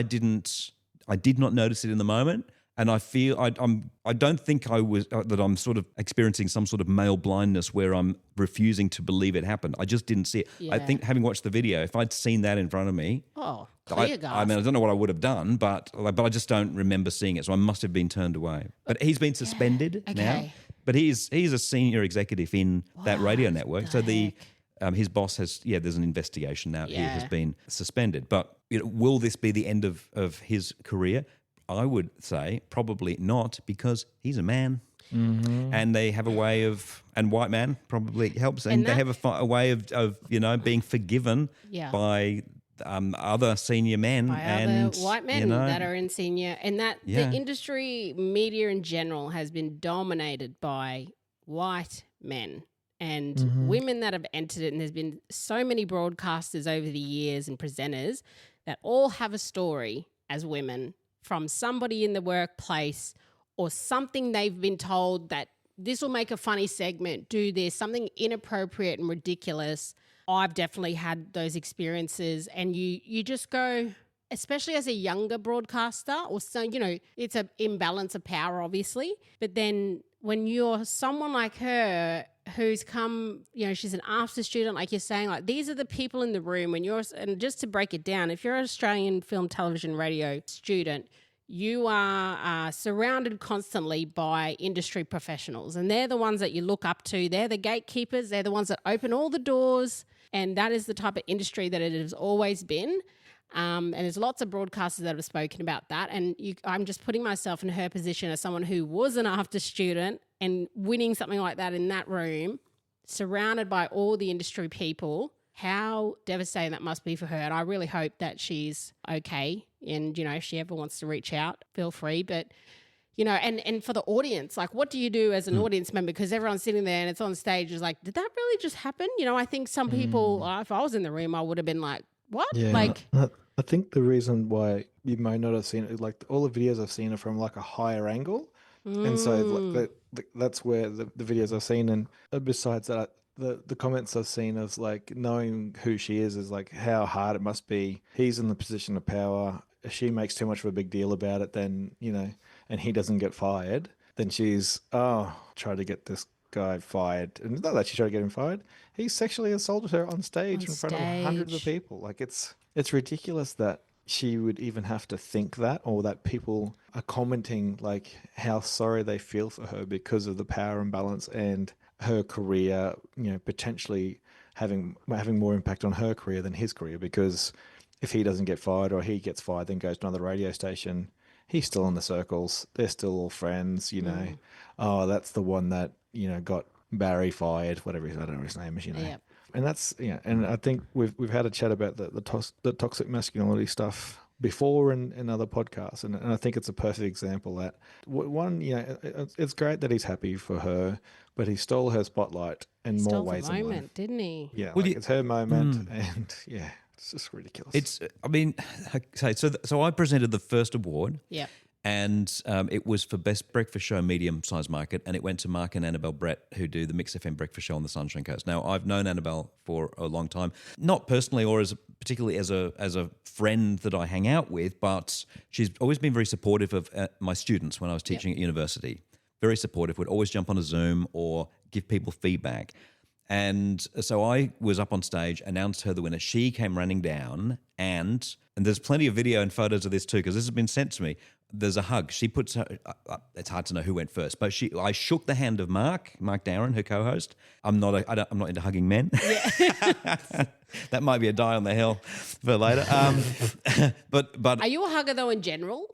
did not notice it in the moment. And I feel I don't think that I'm sort of experiencing some sort of male blindness where I'm refusing to believe it happened. I just didn't see it. Yeah. I think having watched the video, if I'd seen that in front of me, clear gas. I mean, I don't know what I would have done, but I just don't remember seeing it. So I must have been turned away. But he's been suspended now. But he's a senior executive in that radio network. So his boss has, there's an investigation now. He has been suspended. But will this be the end of his career? I would say probably not, because he's a man. Mm-hmm. And they have a way of, and white man probably helps, and they have a way of being forgiven by other senior men other white men that are in senior, and that the industry media in general has been dominated by white men and women that have entered it. And there's been so many broadcasters over the years and presenters that all have a story as women from somebody in the workplace or something they've been told that this will make a funny segment, do this, something inappropriate and ridiculous. I've definitely had those experiences, and you just go, especially as a younger broadcaster, or so, it's an imbalance of power, obviously. But then when you're someone like her who's come, she's an after student, like you're saying, like these are the people in the room and just to break it down, if you're an Australian film, television, radio student, you are surrounded constantly by industry professionals, and they're the ones that you look up to. They're the gatekeepers. They're the ones that open all the doors, and that is the type of industry that it has always been. And there's lots of broadcasters that have spoken about that, and I'm just putting myself in her position as someone who was an after student and winning something like that in that room, surrounded by all the industry people. How devastating that must be for her. And I really hope that she's okay. And, if she ever wants to reach out, feel free. But, and for the audience, like, what do you do as an audience member? Because everyone's sitting there and it's on stage. It's like, did that really just happen? I think some people, if I was in the room, I would have been like, what? Yeah. Like, I think the reason why you may not have seen it, like all the videos I've seen are from like a higher angle. And so that's where the videos I've seen. And besides that, the comments I've seen of like knowing who she is like how hard it must be. He's in the position of power. If she makes too much of a big deal about it, then, and he doesn't get fired, then she's, try to get this guy fired. And it's not that she tried to get him fired. He sexually assaulted her on stage in front of hundreds of people. Like it's ridiculous that she would even have to think that, or that people are commenting like how sorry they feel for her because of the power imbalance and her career, potentially having more impact on her career than his career, because if he doesn't get fired or he gets fired, then goes to another radio station, he's still in the circles. They're still all friends, Oh, that's the one that, got Barry fired, whatever I don't know his name is, Yep. And that's, and I think we've had a chat about the toxic masculinity stuff before in other podcasts. And I think it's a perfect example that one, it's great that he's happy for her, but he stole her spotlight in more ways than one. Moment, didn't he? Yeah, it's her moment, and it's just ridiculous. So I presented the first award. Yeah. And it was for Best Breakfast Show Medium-Sized Market, and it went to Mark and Annabelle Brett, who do the Mix FM Breakfast Show on the Sunshine Coast. Now, I've known Annabelle for a long time, not personally or particularly as a friend that I hang out with, but she's always been very supportive of my students when I was teaching at university. Very supportive, would always jump on a Zoom or give people feedback. And so I was up on stage, announced her the winner. She came running down, and there's plenty of video and photos of this too, because this has been sent to me. There's a hug. She puts her, it's hard to know who went first, but I shook the hand of Mark Darren, her co-host. I'm not into hugging men. Yeah. That might be a die on the hill for later. But are you a hugger though in general?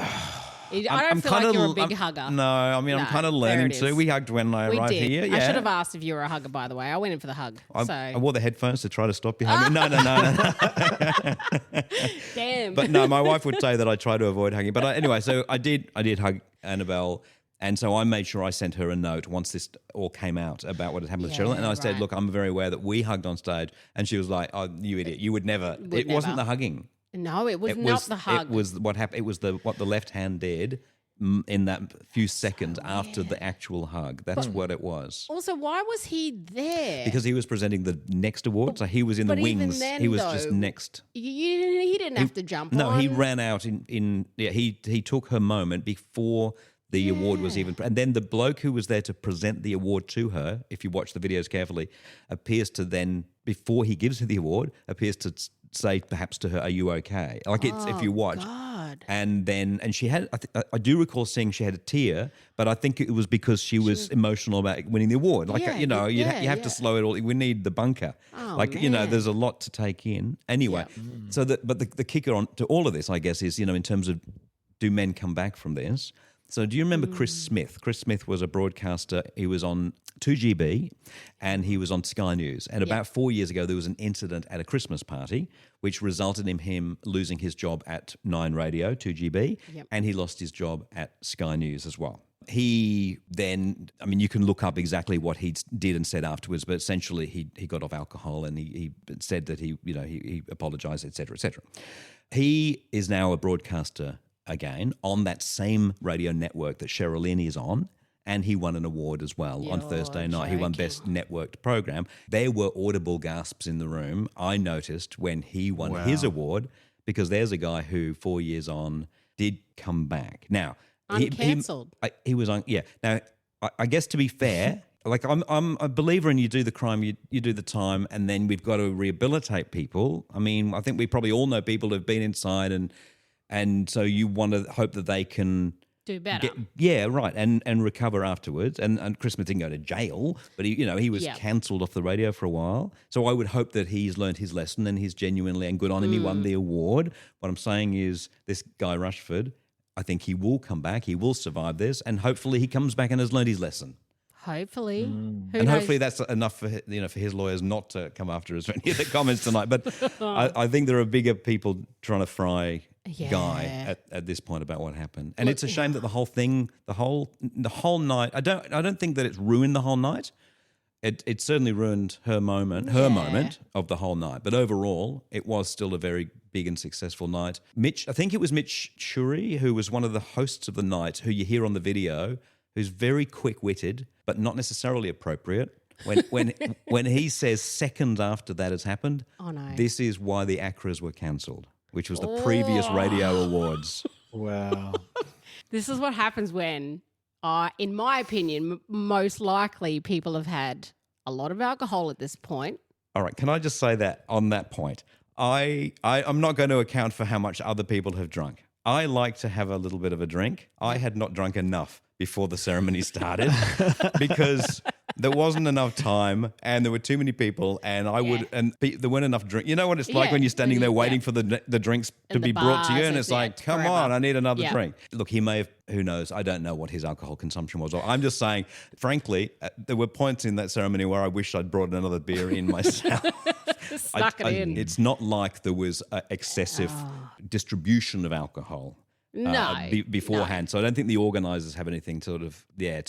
I don't feel like you're a big hugger. No, I mean, I'm kind of learning to. We hugged when I arrived here. Yeah. I should have asked if you were a hugger, by the way. I went in for the hug. I wore the headphones to try to stop you hugging. No. Damn. But no, my wife would say that I try to avoid hugging. But anyway, so I did hug Annabelle. And so I made sure I sent her a note once this all came out about what had happened with Cheryl. And I said, look, I'm very aware that we hugged on stage. And she was like, oh, you idiot. You would never. It wasn't the hugging. No, it was not the hug. It was what happened. It was what the left hand did in that few seconds after the actual hug. That's what it was. Also, why was he there? Because he was presenting the next award, so he was in the wings. Then, he was just next. He didn't have to jump on. No, he ran out he took her moment before the award was even. And then the bloke who was there to present the award to her, if you watch the videos carefully, appears to then, before he gives her the award, appears to say perhaps to her, "Are you okay?" Like it's if you watch. God. And she had, I do recall seeing she had a tear, but I think it was because she was emotional about winning the award. Like, Yeah, you have to slow it all. We need the bunker. Oh, Man. There's a lot to take in. Anyway, so the kicker on to all of this, I guess, is, in terms of do men come back from this? So do you remember Chris Smith? Chris Smith was a broadcaster. He was on 2GB and he was on Sky News. And about 4 years ago, there was an incident at a Christmas party which resulted in him losing his job at 9 Radio, 2GB, and he lost his job at Sky News as well. He then, you can look up exactly what he did and said afterwards, but essentially he got off alcohol and he said that he apologised, et cetera, et cetera. He is now a broadcaster again on that same radio network that Cheryl Lynn is on, and he won an award as well on Thursday night. He won Best Networked Program. There were audible gasps in the room, I noticed, when he won his award, because there's a guy who 4 years on did come back. Now, uncancelled. He was on, yeah. Now, I guess to be fair, like I'm a believer in you do the crime, you do the time, and then we've got to rehabilitate people. I think we probably all know people who've been inside and so you want to hope that they can do better. And recover afterwards. And Chris Smith didn't go to jail, but he was cancelled off the radio for a while. So I would hope that he's learned his lesson and he's genuinely, and good on him, he won the award. What I'm saying is this guy Rushford, I think he will come back, he will survive this, and hopefully he comes back and has learned his lesson. Hopefully. Hopefully that's enough for his lawyers not to come after us for any of the comments tonight. But I think there are bigger people trying to fry Guy at this point about what happened. And it's a shame that the whole thing, the whole night, I don't think that it's ruined the whole night. It certainly ruined her moment of the whole night. But overall, it was still a very big and successful night. I think it was Mitch Shuri, who was one of the hosts of the night, who you hear on the video, who's very quick-witted, but not necessarily appropriate. When he says seconds after that has happened, this is why the ACRAs were cancelled, which was the previous radio awards. Wow. This is what happens when, in my opinion, most likely people have had a lot of alcohol at this point. All right, can I just say that on that point, I'm not going to account for how much other people have drunk. I like to have a little bit of a drink. I had not drunk enough before the ceremony started because there wasn't enough time and there were too many people and there weren't enough drink. You know what it's like when you're standing there waiting for the drinks to be brought to you, and it's like, come on, I need another drink. Look, he may have, who knows, I don't know what his alcohol consumption was. I'm just saying, frankly, there were points in that ceremony where I wished I'd brought another beer in myself. Stuck it in. It's not like there was excessive distribution of alcohol. Beforehand. So I don't think the organisers have anything to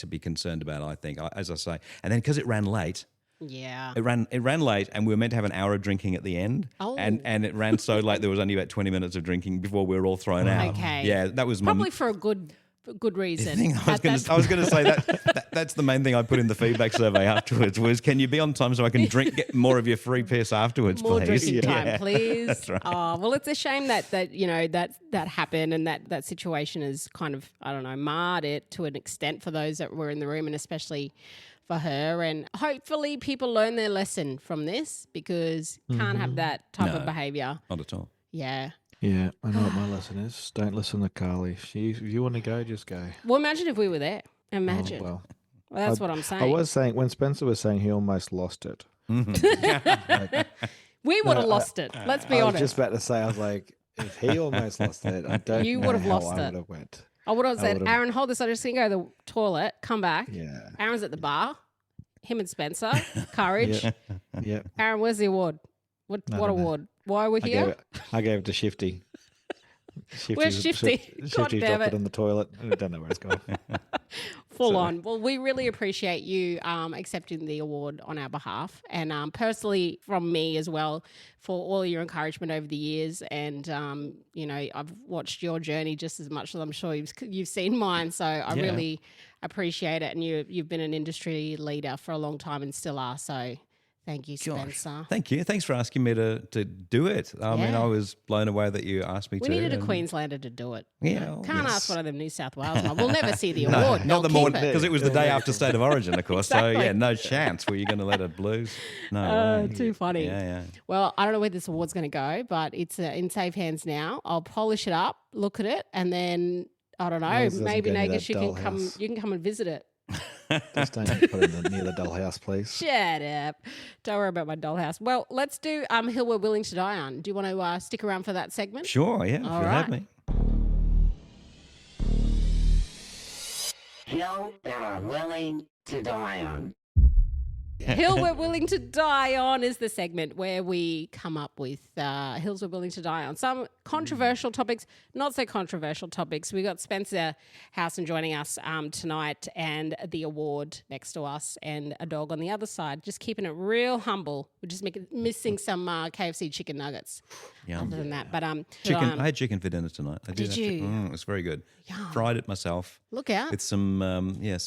be concerned about, I think, as I say. And then because it ran late, it ran late, and we were meant to have an hour of drinking at the end, and it ran so late there was only about 20 minutes of drinking before we were all thrown out. Okay. Yeah, that was probably for a good reason. I was going to say that's the main thing I put in the feedback survey afterwards was, can you be on time so I can get more of your free piss afterwards, more please? Drinking time, please. That's right. Oh, well, it's a shame that happened, and that situation is kind of, I don't know, marred it to an extent for those that were in the room, and especially for her. And hopefully people learn their lesson from this, because can't have that type of behaviour. Not at all. Yeah. Yeah, I know what my lesson is. Don't listen to Carly. If you want to go, just go. Well, imagine if we were there. Imagine. Well, that's what I'm saying. I was saying, when Spencer was saying he almost lost it. We would have lost it. Let's be honest. I was just about to say, I was like, if he almost lost it, I don't you know would have how lost I it. would have went. I would have said, Aaron, hold this. I'm just going to go to the toilet, come back. Yeah. Aaron's at the bar. Him and Spencer. Courage. Yeah. Aaron, where's the award? What award? Why are we here? I gave it to Shifty. Where's Shifty? Shifty dropped it in the toilet. I don't know where it's going. Full on. Well, we really appreciate you accepting the award on our behalf, and personally from me as well, for all your encouragement over the years. And I've watched your journey just as much as I'm sure you've seen mine. So I really appreciate it, and you've been an industry leader for a long time and still are. So Thank you, Spencer. Thank you. Thanks for asking me to do it. I mean, I was blown away that you asked me to. We needed a Queenslander to do it. Yeah. Can't ask one of them New South Wales. We'll never see the award. Not the They'll morning, keep it. because it was the day after State of Origin, of course. Exactly. So, yeah, no chance were you going to let it blues. No way. Too funny. Yeah. Well, I don't know where this award's going to go, but it's in safe hands now. I'll polish it up, look at it, and then, I don't know, As long as it maybe doesn't go near Nagus, that you can come and visit it. Just don't put it near the dollhouse, please. Shut up. Don't worry about my dollhouse. Well, let's do Hill We're Willing to Die On. Do you want to stick around for that segment? Sure, yeah, if you right. have me. Hill that are willing to die on. Hill We're Willing to Die On is the segment where we come up with hills we're willing to die on. Some controversial topics, not so controversial topics. We got Spencer Howson joining us tonight, and the award next to us, and a dog on the other side, just keeping it real humble. We're just missing some KFC chicken nuggets. Yum. Other than that, but Chicken. I had chicken for dinner tonight. Did you? It was very good. Yum. Fried it myself Look out. with some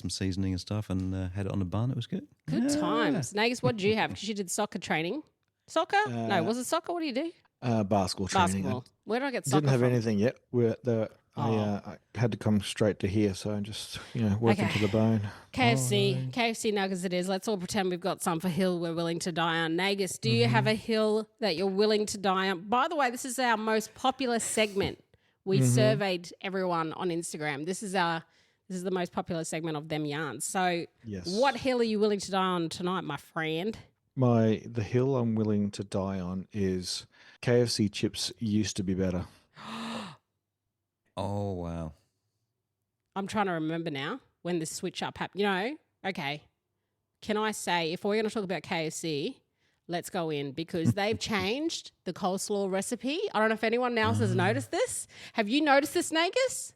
seasoning and stuff, and had it on a bun. It was good. Good times. Nagus, what did you have? Because you did soccer training. Soccer? No, was it soccer? What do you do? Basketball training. Basketball. Where did I get soccer Didn't have from? anything yet. I had to come straight to here, so I'm just working to the bone. KFC nuggets it is. Let's all pretend we've got some for hill we're willing to die on. Nagus, do you have a hill that you're willing to die on? By the way, this is our most popular segment. We surveyed everyone on Instagram. This is the most popular segment of them yarns. So Yes. what hill are you willing to die on tonight, my friend? The hill I'm willing to die on is KFC chips used to be better. Oh, wow. I'm trying to remember now when the switch up happened. Okay. Can I say, if we're going to talk about KFC, let's go in, because they've changed the coleslaw recipe. I don't know if anyone else has noticed this. Have you noticed this, Nagus?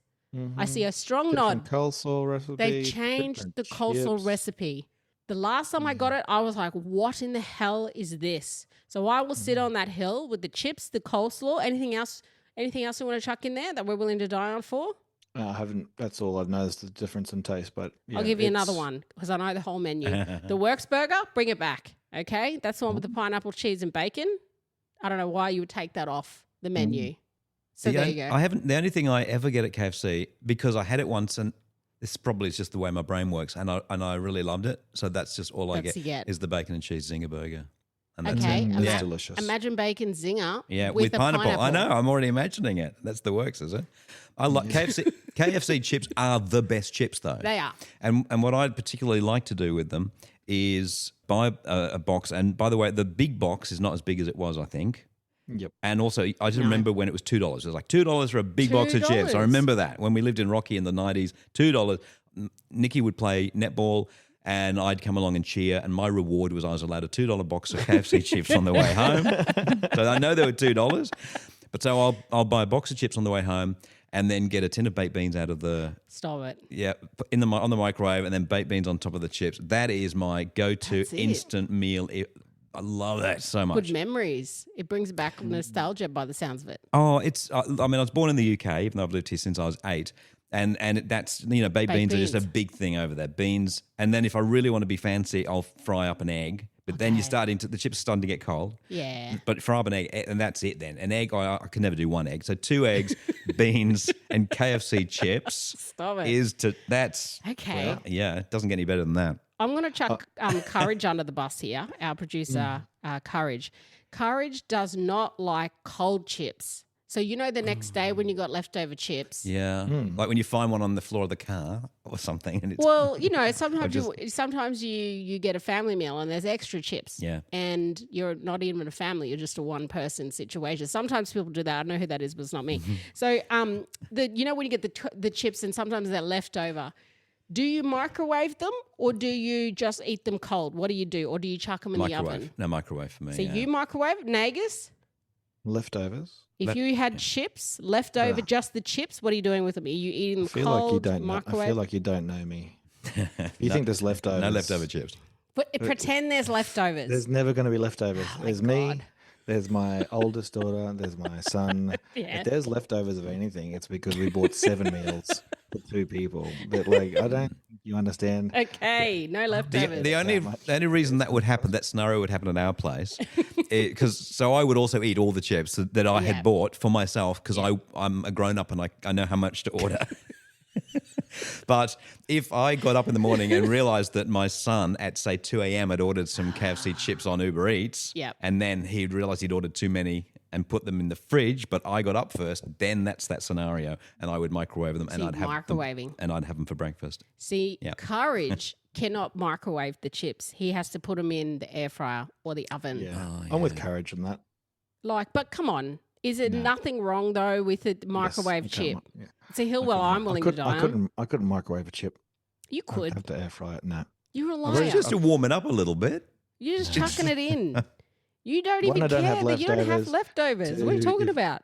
I see a strong nod. Different coleslaw recipe. They've changed the coleslaw chips. recipe. The last time I got it, I was like, what in the hell is this? So I will sit on that hill with the chips, the coleslaw, anything else you want to chuck in there that we're willing to die on for? I haven't. That's all I've noticed, the difference in taste. But yeah, I'll give you another one because I know the whole menu. The Works Burger, bring it back. Okay, that's the one with the pineapple, cheese, and bacon. I don't know why you would take that off the menu. So there you go. I haven't. The only thing I ever get at KFC, because I had it once, and this probably is just the way my brain works, and I really loved it. So that's just all I That's get, is the bacon and cheese zinger burger. And that's Okay, it. That's delicious. Imagine bacon zinger. Yeah, with with pineapple. I know. I'm already imagining it. That's the works, is it? I like KFC. KFC chips are the best chips, though. They are. And what I'd particularly like to do with them is buy a box. And by the way, the big box is not as big as it was, I think. Yep. And also, I just remember when it was $2. It was like $2 for a big box of chips. I remember that when we lived in Rocky in the 90s. $2. Nikki would play netball, and I'd come along and cheer, and my reward was I was allowed a $2 box of KFC chips on the way home. So I know they were $2, but so I'll buy a box of chips on the way home, and then get a tin of baked beans out of the Stop it. on the microwave, and then baked beans on top of the chips. That is my go-to instant meal. I love that so much. Good memories. It brings back nostalgia by the sounds of it. Oh, it's. I mean, I was born in the UK, even though I've lived here since I was 8. And that's, baked beans are just a big thing over there. Beans. And then if I really want to be fancy, I'll fry up an egg. But then the chips are starting to get cold. Yeah. But fry up an egg, and that's it then. An egg, I can never do one egg. So 2 eggs, beans, and KFC chips. Stop it. That's. Okay. Well, yeah, it doesn't get any better than that. I'm going to chuck Courage under the bus here, our producer, Courage. Courage does not like cold chips. So the next day when you got leftover chips. Yeah, like when you find one on the floor of the car or something. And it's sometimes you get a family meal and there's extra chips. Yeah. And you're not even a family, you're just a one-person situation. Sometimes people do that. I don't know who that is, but it's not me. So when you get the chips and sometimes they're left over, do you microwave them or do you just eat them cold? What do you do? Or do you chuck them in the oven? No, microwave for me. So you microwave it? Nagus? Leftovers. If you had chips left over, just the chips, what are you doing with them? Are you eating them cold, microwave? I feel like you don't know me. You think there's leftovers. No leftover chips. But pretend there's leftovers. There's never going to be leftovers. There's me, There's my oldest daughter. There's my son. Yeah. If there's leftovers of anything, it's because we bought 7 meals for 2 people. But like, I don't think you understand. Okay, no leftovers. The only reason that would happen, that scenario would happen at our place, so I would also eat all the chips that I had bought for myself because I'm a grown up and I know how much to order. But if I got up in the morning and realized that my son at, say, 2 a.m. had ordered some KFC chips on Uber Eats, and then he'd realized he'd ordered too many and put them in the fridge, but I got up first, then that's that scenario, and I would microwave them, and I'd have them for breakfast. See, Courage cannot microwave the chips. He has to put them in the air fryer or the oven. Yeah, I'm with Courage on that. But come on. Is there nothing wrong, though, with a microwave chip? Yeah. It's a hill I'm willing to die on. I couldn't microwave a chip. You could. I'd have to air fry it. No. You're a liar. It's just to warm it up a little bit. You're just chucking it in. You don't even care that you don't have leftovers. What are you talking about?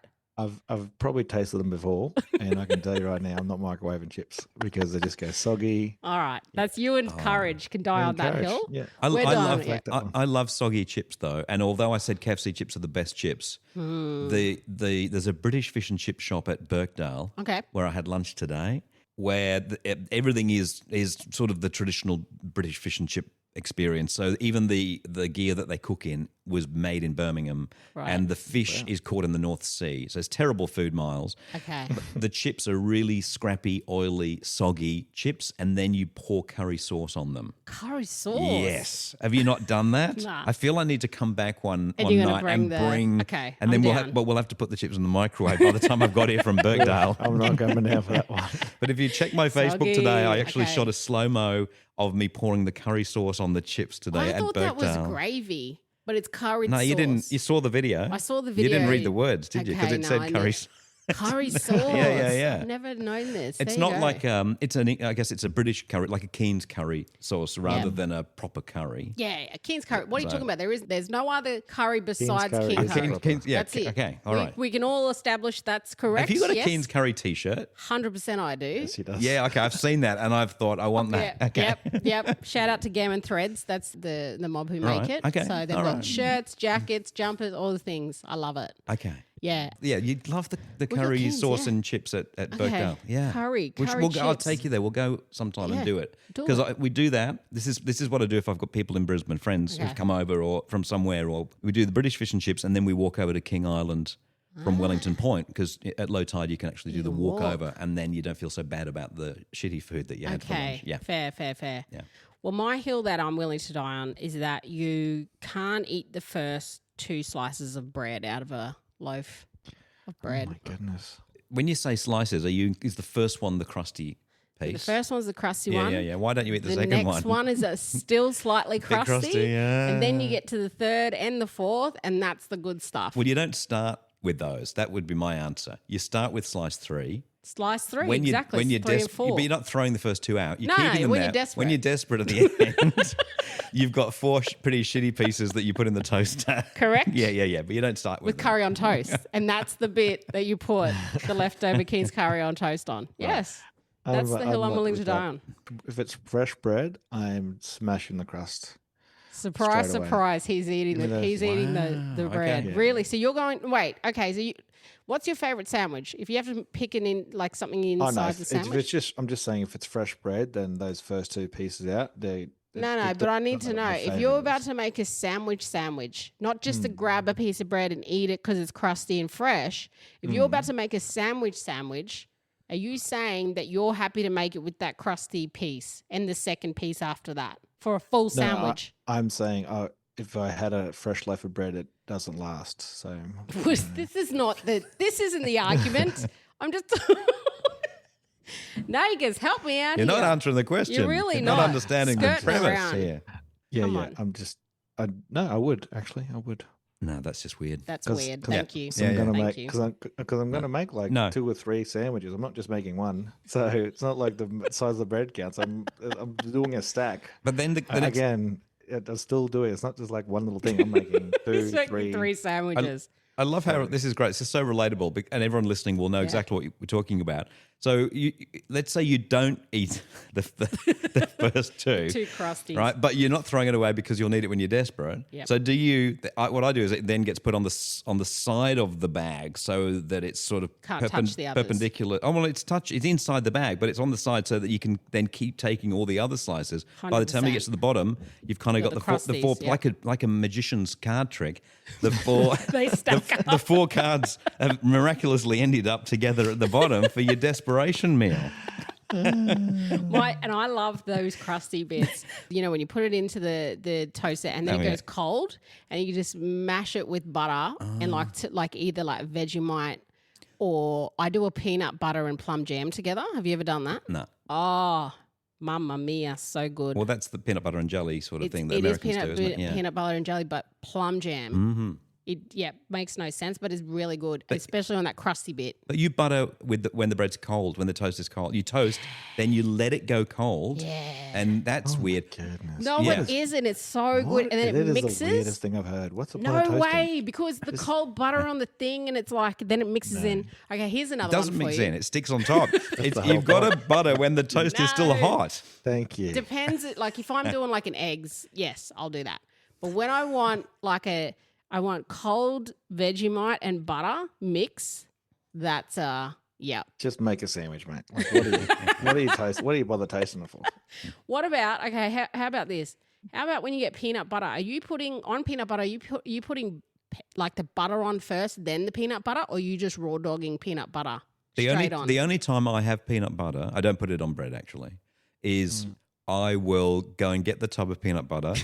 I've probably tasted them before, and I can tell you right now, I'm not microwaving chips because they just go soggy. All right, that's you and Courage can die on that hill. Yeah, I love soggy chips though, and although I said KFC chips are the best chips, there's a British fish and chip shop at Birkdale, where I had lunch today, where everything is sort of the traditional British fish and chip experience. So even the gear that they cook in was made in Birmingham, and the fish is caught in the North Sea. So it's terrible food miles. Okay. The chips are really scrappy, oily, soggy chips, and then you pour curry sauce on them. Curry sauce? Yes. Have you not done that? Nah. I feel I need to come back one and night and bring. Okay. And then we'll have to put the chips in the microwave by the time I've got here from Birkdale. I'm not coming down for that one. But if you check my Facebook today, I actually shot a slow-mo of me pouring the curry sauce on the chips today at Birkdale. I thought that was gravy, but it's curry sauce. No, you didn't. You saw the video. I saw the video. You didn't read the words, did you? Because it said curry sauce. Curry sauce. Yeah. I've never known this. It's not like I guess it's a British curry, like a Keen's curry sauce rather than a proper curry. Yeah, a Keen's curry. What are you talking about? There's no other curry besides Keen's curry. That's it. Okay, all right. We can all establish that's correct. Have you got a Keen's curry T-shirt? 100% I do. Yes, he does. Yeah, okay, I've seen that and I've thought I want that. Okay. Yep. Shout out to Gammon Threads. That's the mob who make it. Okay. So they've got shirts, jackets, jumpers, all the things. I love it. Okay. Yeah. Yeah, you'd love the curry sauce and chips at Birkdale. Yeah. Curry chips. I'll take you there. We'll go sometime and do it. Because we do that. This is what I do if I've got people in Brisbane, friends who've come over or from somewhere, or we do the British fish and chips and then we walk over to King Island from Wellington Point, because at low tide you can actually do the walk over and then you don't feel so bad about the shitty food that you had for lunch. Yeah. Fair. Yeah. Well, my hill that I'm willing to die on is that you can't eat the first 2 slices of bread out of a loaf of bread. Oh my goodness. When you say slices, is the first one the crusty piece? The first one's the crusty one. Yeah. Why don't you eat the second one? The next one is still slightly crusty. And then you get to the third and the fourth, and that's the good stuff. Well, you don't start with those. That would be my answer. You start with slice 3. Slice 3, when exactly. When you're 3 and 4. but you're not throwing the first 2 out. You're keeping them when there. you're desperate. When you're desperate at the end, you've got 4 pretty shitty pieces that you put in the toaster. Correct? Yeah. But you don't start with curry on toast. And that's the bit that you put the leftover Keen's curry on toast on. Yes. That's the hill I'm willing to die on. If it's fresh bread, I'm smashing the crust. Surprise, he's eating the bread. Okay. Really? So you're going, wait, okay, so what's your favourite sandwich? If you have to pick it in, like something inside the sandwich? I'm just saying if it's fresh bread, then those first 2 pieces out, but I need to know, if you're about to make a sandwich, not just to grab a piece of bread and eat it because it's crusty and fresh, if you're about to make a sandwich, are you saying that you're happy to make it with that crusty piece and the second piece after that for a full sandwich? I'm saying if I had a fresh loaf of bread, it doesn't last. So this isn't the argument. I'm just Nagers, help me out. You're not answering the question. You're really not understanding the premise here. Yeah. I would actually. I would. No, that's just weird. That's weird. Thank you. Because I'm going to make like 2 or 3 sandwiches. I'm not just making one. So it's not like the size of the bread counts. I'm doing a stack. But then again, I'm still doing it. It's not just like one little thing. I'm making 2, 3 sandwiches. I love how this is great. This is so relatable, and everyone listening will know exactly what we're talking about. So let's say you don't eat the first two. Two crusties. Right, but you're not throwing it away because you'll need it when you're desperate. Yep. So what I do is it then gets put on the side of the bag so that it's sort of touch the others. perpendicular. Oh, well, it's inside the bag, but it's on the side so that you can then keep taking all the other slices. 100%. By the time you get to the bottom, you've kind of got the four crusties, like a magician's card trick. The four They stack up. the four cards have miraculously ended up together at the bottom for your desperation meal. And I love those crusty bits. You know, when you put it into the toaster and then it goes cold, and you just mash it with butter and like either like Vegemite, or I do a peanut butter and plum jam together. Have you ever done that? No. Oh, mamma mia, so good. Well, that's the peanut butter and jelly sort of thing that It is Americans do, isn't it? Yeah. peanut butter and jelly, but plum jam. Mm-hmm. It makes no sense, but it's really good, especially on that crusty bit. But you butter when the bread's cold, when the toast is cold. You toast, then you let it go cold. Yeah. And that's weird. Goodness. No, it isn't. It's so good. And then it mixes. Is the weirdest thing I've heard. What's the No point of toasting? way, because the cold butter on the thing, and it's like, then it mixes in. Okay, here's another one Doesn't for mix you. in. It sticks on top. the whole You've got to butter when the toast is still No. hot. Thank you. Depends. Like if I'm doing like an eggs, yes, I'll do that. But when I want I want cold Vegemite and butter mix. That's yeah. Just make a sandwich, mate. Like, what do you taste? What do you bother tasting it for? What about how about this? How about when you get peanut butter? Are you putting on peanut butter? Are you putting like the butter on first, then the peanut butter, or are you just raw dogging peanut butter straight on? The only time I have peanut butter, I don't put it on bread actually, is I will go and get the tub of peanut butter.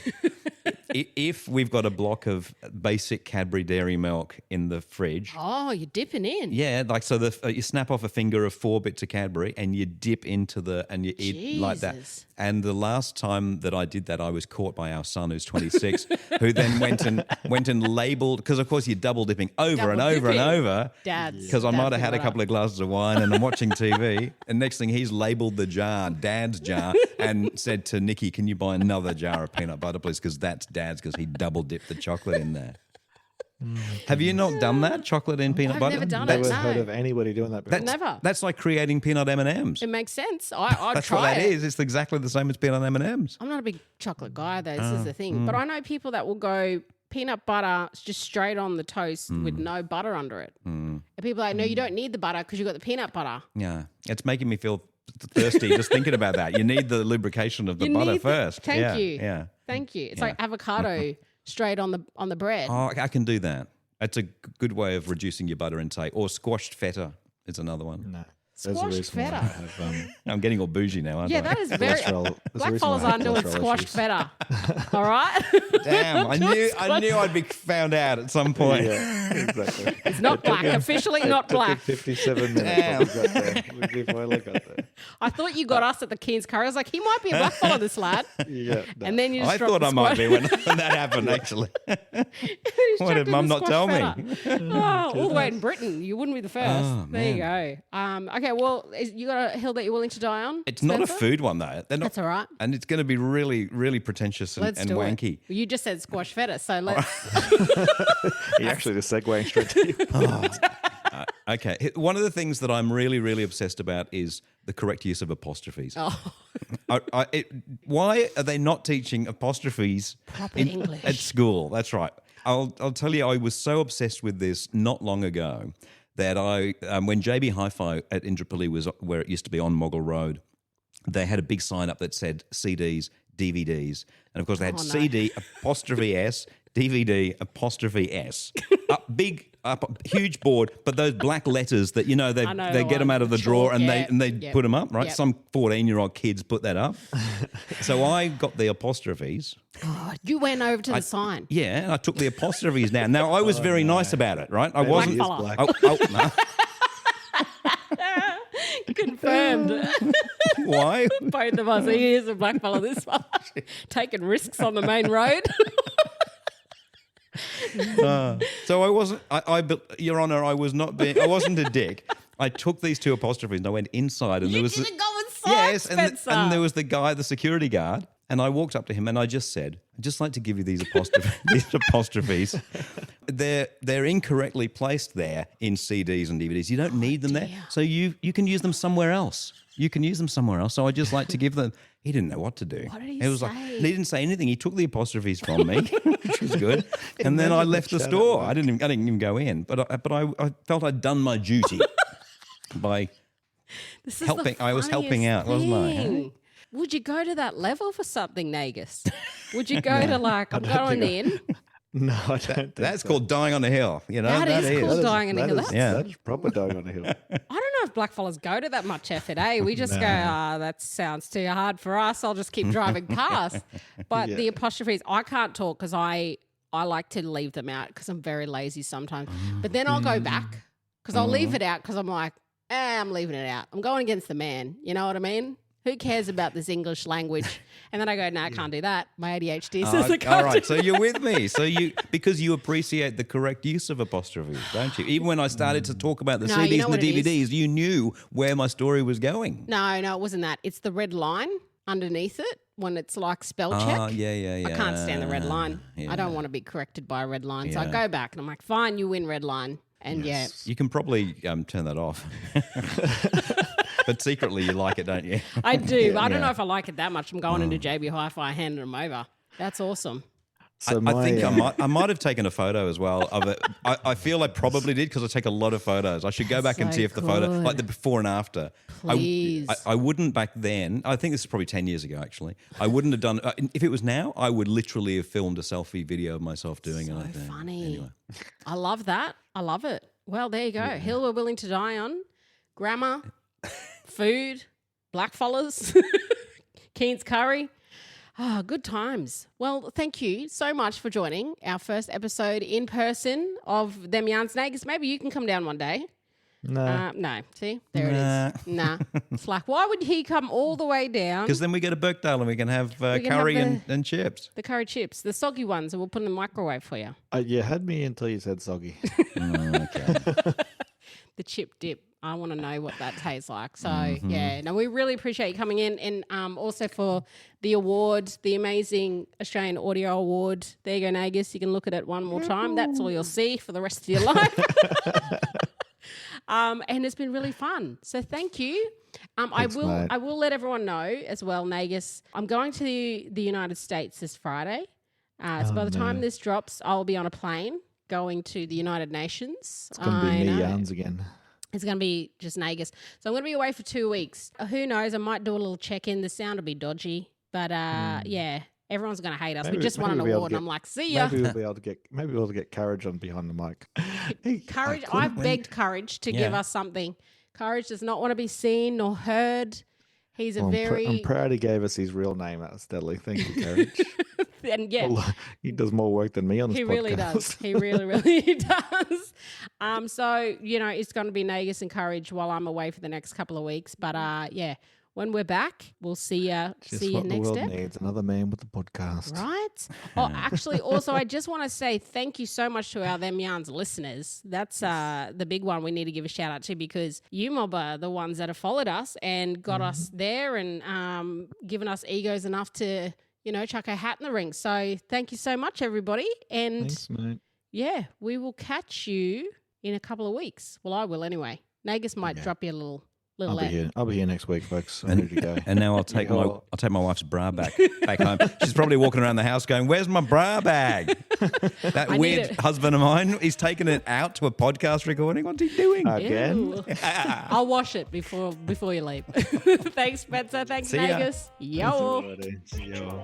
If we've got a block of basic Cadbury Dairy Milk in the fridge. Oh, you're dipping in. Yeah, like so you snap off a finger of 4 bits of Cadbury and you dip into and you eat like that. Jesus. And the last time that I did that, I was caught by our son, who's 26, who then went and labelled, because of course you're double dipping over and over and over. Dad's. Because I might have Dad's had a what couple of glasses of wine and I'm watching TV. And next thing he's labelled the jar, Dad's jar, and said to Nikki, can you buy another jar of peanut butter, please? Because that's Dad's, because he double dipped the chocolate in there. Have you not done that? Chocolate in peanut I've butter? never done Never it. heard No. of anybody doing that before. Never. That's like creating peanut M&Ms. It makes sense. I'd That's try what that it. is. It's exactly the same as peanut M&Ms. I'm not a big chocolate guy, though. This is the thing. But I know people that will go peanut butter just straight on the toast with no butter under it. And people are like, no, you don't need the butter because you've got the peanut butter. Yeah, it's making me feel thirsty just thinking about that. You need the lubrication of the butter first. Thank you. Yeah. Thank you. It's like avocado straight on the bread. Oh, I can do that. That's a good way of reducing your butter intake. Or squashed feta is another one. No. There's a Squashed reason why I feta. have I'm getting all bougie now, aren't Yeah, I? that is very. cholesterol. There's a Black reason fellas why I aren't have doing cholesterol squashed issues. feta. All right? Damn, I knew I'd be found out at some point. Yeah, exactly. It's not black. Officially not Took him black. 57 minutes before we got there. We finally got there. I thought you got us at the King's Curry. I was like, he might be a black fella, this lad. Yeah, no. And then you just I dropped thought the I might squash- be when that happened, actually. He's Why did chucked in Mum the not squash tell me? feta. Oh, all the way in Britain. You wouldn't be the first. Oh, there you go. Okay, well, you got a hill that you're willing to die on? It's not a Spencer? food one, though. They're not, That's all right. And it's going to be really, really pretentious and Let's do wanky. it. Well, you just said squash feta, so let's. He actually just segueing straight to you. Okay. One of the things that I'm really, really obsessed about is the correct use of apostrophes. Oh, Why are they not teaching apostrophes Proper English. at school? That's right. I'll tell you, I was so obsessed with this not long ago that when JB Hi-Fi at Indooroopilly was where it used to be on Moggle Road, they had a big sign up that said CDs, DVDs, and of course they had CD apostrophe S, DVD apostrophe S. Huge board, but those black letters that I know they the get them one. out of the Sure, drawer and yeah, they yep, put them up, right? yep. Some 14-year-old kids put that up. So I got the apostrophes. oh, you went over to the sign. Yeah, and I took the apostrophes down. Now I was very nice about it, right? I wasn't. Black fella. No. Confirmed. Why? Both of us. He is a black fella, this one. Taking risks on the main road. So I wasn't. Your Honour, I wasn't a dick. I took these two apostrophes and I went inside, and there was didn't go inside, yes, Spencer. and there was the guy, the security guard, and I walked up to him and I just said, "I'd just like to give you these apostrophes. they're incorrectly placed there in CDs and DVDs. You don't need them there, so you can use them somewhere else. So I just like to give them. He didn't know what to do. What did he was say? like he didn't say anything. He took the apostrophes from me, which was good, and then I left the store. I didn't even go in, but I felt I'd done my duty by helping. I was helping out, wasn't I? Would you go to that level for something, Nagus? Would you go to like, I'm going in? No, I don't think That's so. called dying on a hill. You know, That is called dying on a hill. That is proper dying on a hill. I don't know if blackfellas go to that much effort, eh? We just go, that sounds too hard for us. I'll just keep driving past. But the apostrophes, I can't talk because I like to leave them out because I'm very lazy sometimes. But then I'll go back because I'll leave it out because I'm like, I'm leaving it out. I'm going against the man. You know what I mean? Who cares about this English language? And then I go, no, I can't do that. My ADHD says I can't. All right, so you're with me. So because you appreciate the correct use of apostrophes, don't you? Even when I started to talk about the CDs and the DVDs, you knew where my story was going. No, it wasn't that. It's the red line underneath it when it's like spell check. Oh, yeah. I can't stand the red line. Yeah. I don't want to be corrected by a red line. So I go back and I'm like, fine, you win red line. And You can probably turn that off. But secretly you like it, don't you? I do. But I don't know if I like it that much. I'm going into JB Hi-Fi, handing them over. That's awesome. So I think I might have taken a photo as well of it. I feel I probably did because I take a lot of photos. I should go back and see if the photo, like the before and after. Please. I wouldn't back then. I think this is probably 10 years ago, actually. I wouldn't have done, if it was now, I would literally have filmed a selfie video of myself doing it. So funny. Anyway. I love that. I love it. Well, there you go. Hill we're willing to die on. Grammar, food, blackfellas, Keen's curry. Ah, good times. Well, thank you so much for joining our first episode in person of Them Yarns. Nagus, maybe you can come down one day. No. See, there it is. Nah. It's like, why would he come all the way down? Because then we go to Birkdale and we can have curry and chips. The curry chips, the soggy ones, and we'll put in the microwave for you. You had me until you said soggy. Okay. The chip dip. I want to know what that tastes like. So, yeah. No, we really appreciate you coming in. And also for the award, the amazing Australian Audio Award. There you go, Nagus. You can look at it one more time. That's all you'll see for the rest of your life. And it's been really fun. So thank you. Thanks, mate. I will let everyone know as well, Nagus. I'm going to the United States this Friday. So by the time this drops, I'll be on a plane going to the United Nations. It's going to be me yarns again. It's going to be just Nagus. So I'm going to be away for 2 weeks. Who knows? I might do a little check-in. The sound will be dodgy. But, yeah, everyone's going to hate us. We just won an award, and I'm like, see ya. Maybe we'll be able to get Courage on behind the mic. Courage. I've begged Courage to give us something. Courage does not want to be seen nor heard. He's I'm proud he gave us his real name out steadily. Thank you, Courage. And yeah, he does more work than me on this podcast. He really does. He really does. So, it's going to be Nagus and Courage while I'm away for the next couple of weeks. But, yeah, when we're back, we'll see you next step. The world needs another man with a podcast. Right? Oh, actually, also, I just want to say thank you so much to our Them Yarns listeners. That's the big one we need to give a shout out to because you mob are the ones that have followed us and got us there and given us egos enough to, chuck our hat in the ring. So thank you so much, everybody. And thanks, mate. Yeah, we will catch you in a couple of weeks. Well, I will anyway. Nagus might drop you a little I'll be here next week, folks. I'm ready to go. And now I'll take my wife's bra back home. She's probably walking around the house going, "Where's my bra bag?" That weird husband of mine, he's taken it out to a podcast recording. What's he doing again? I'll wash it before you leave. Thanks, Spencer. Thanks, Nagus. Yo. See you.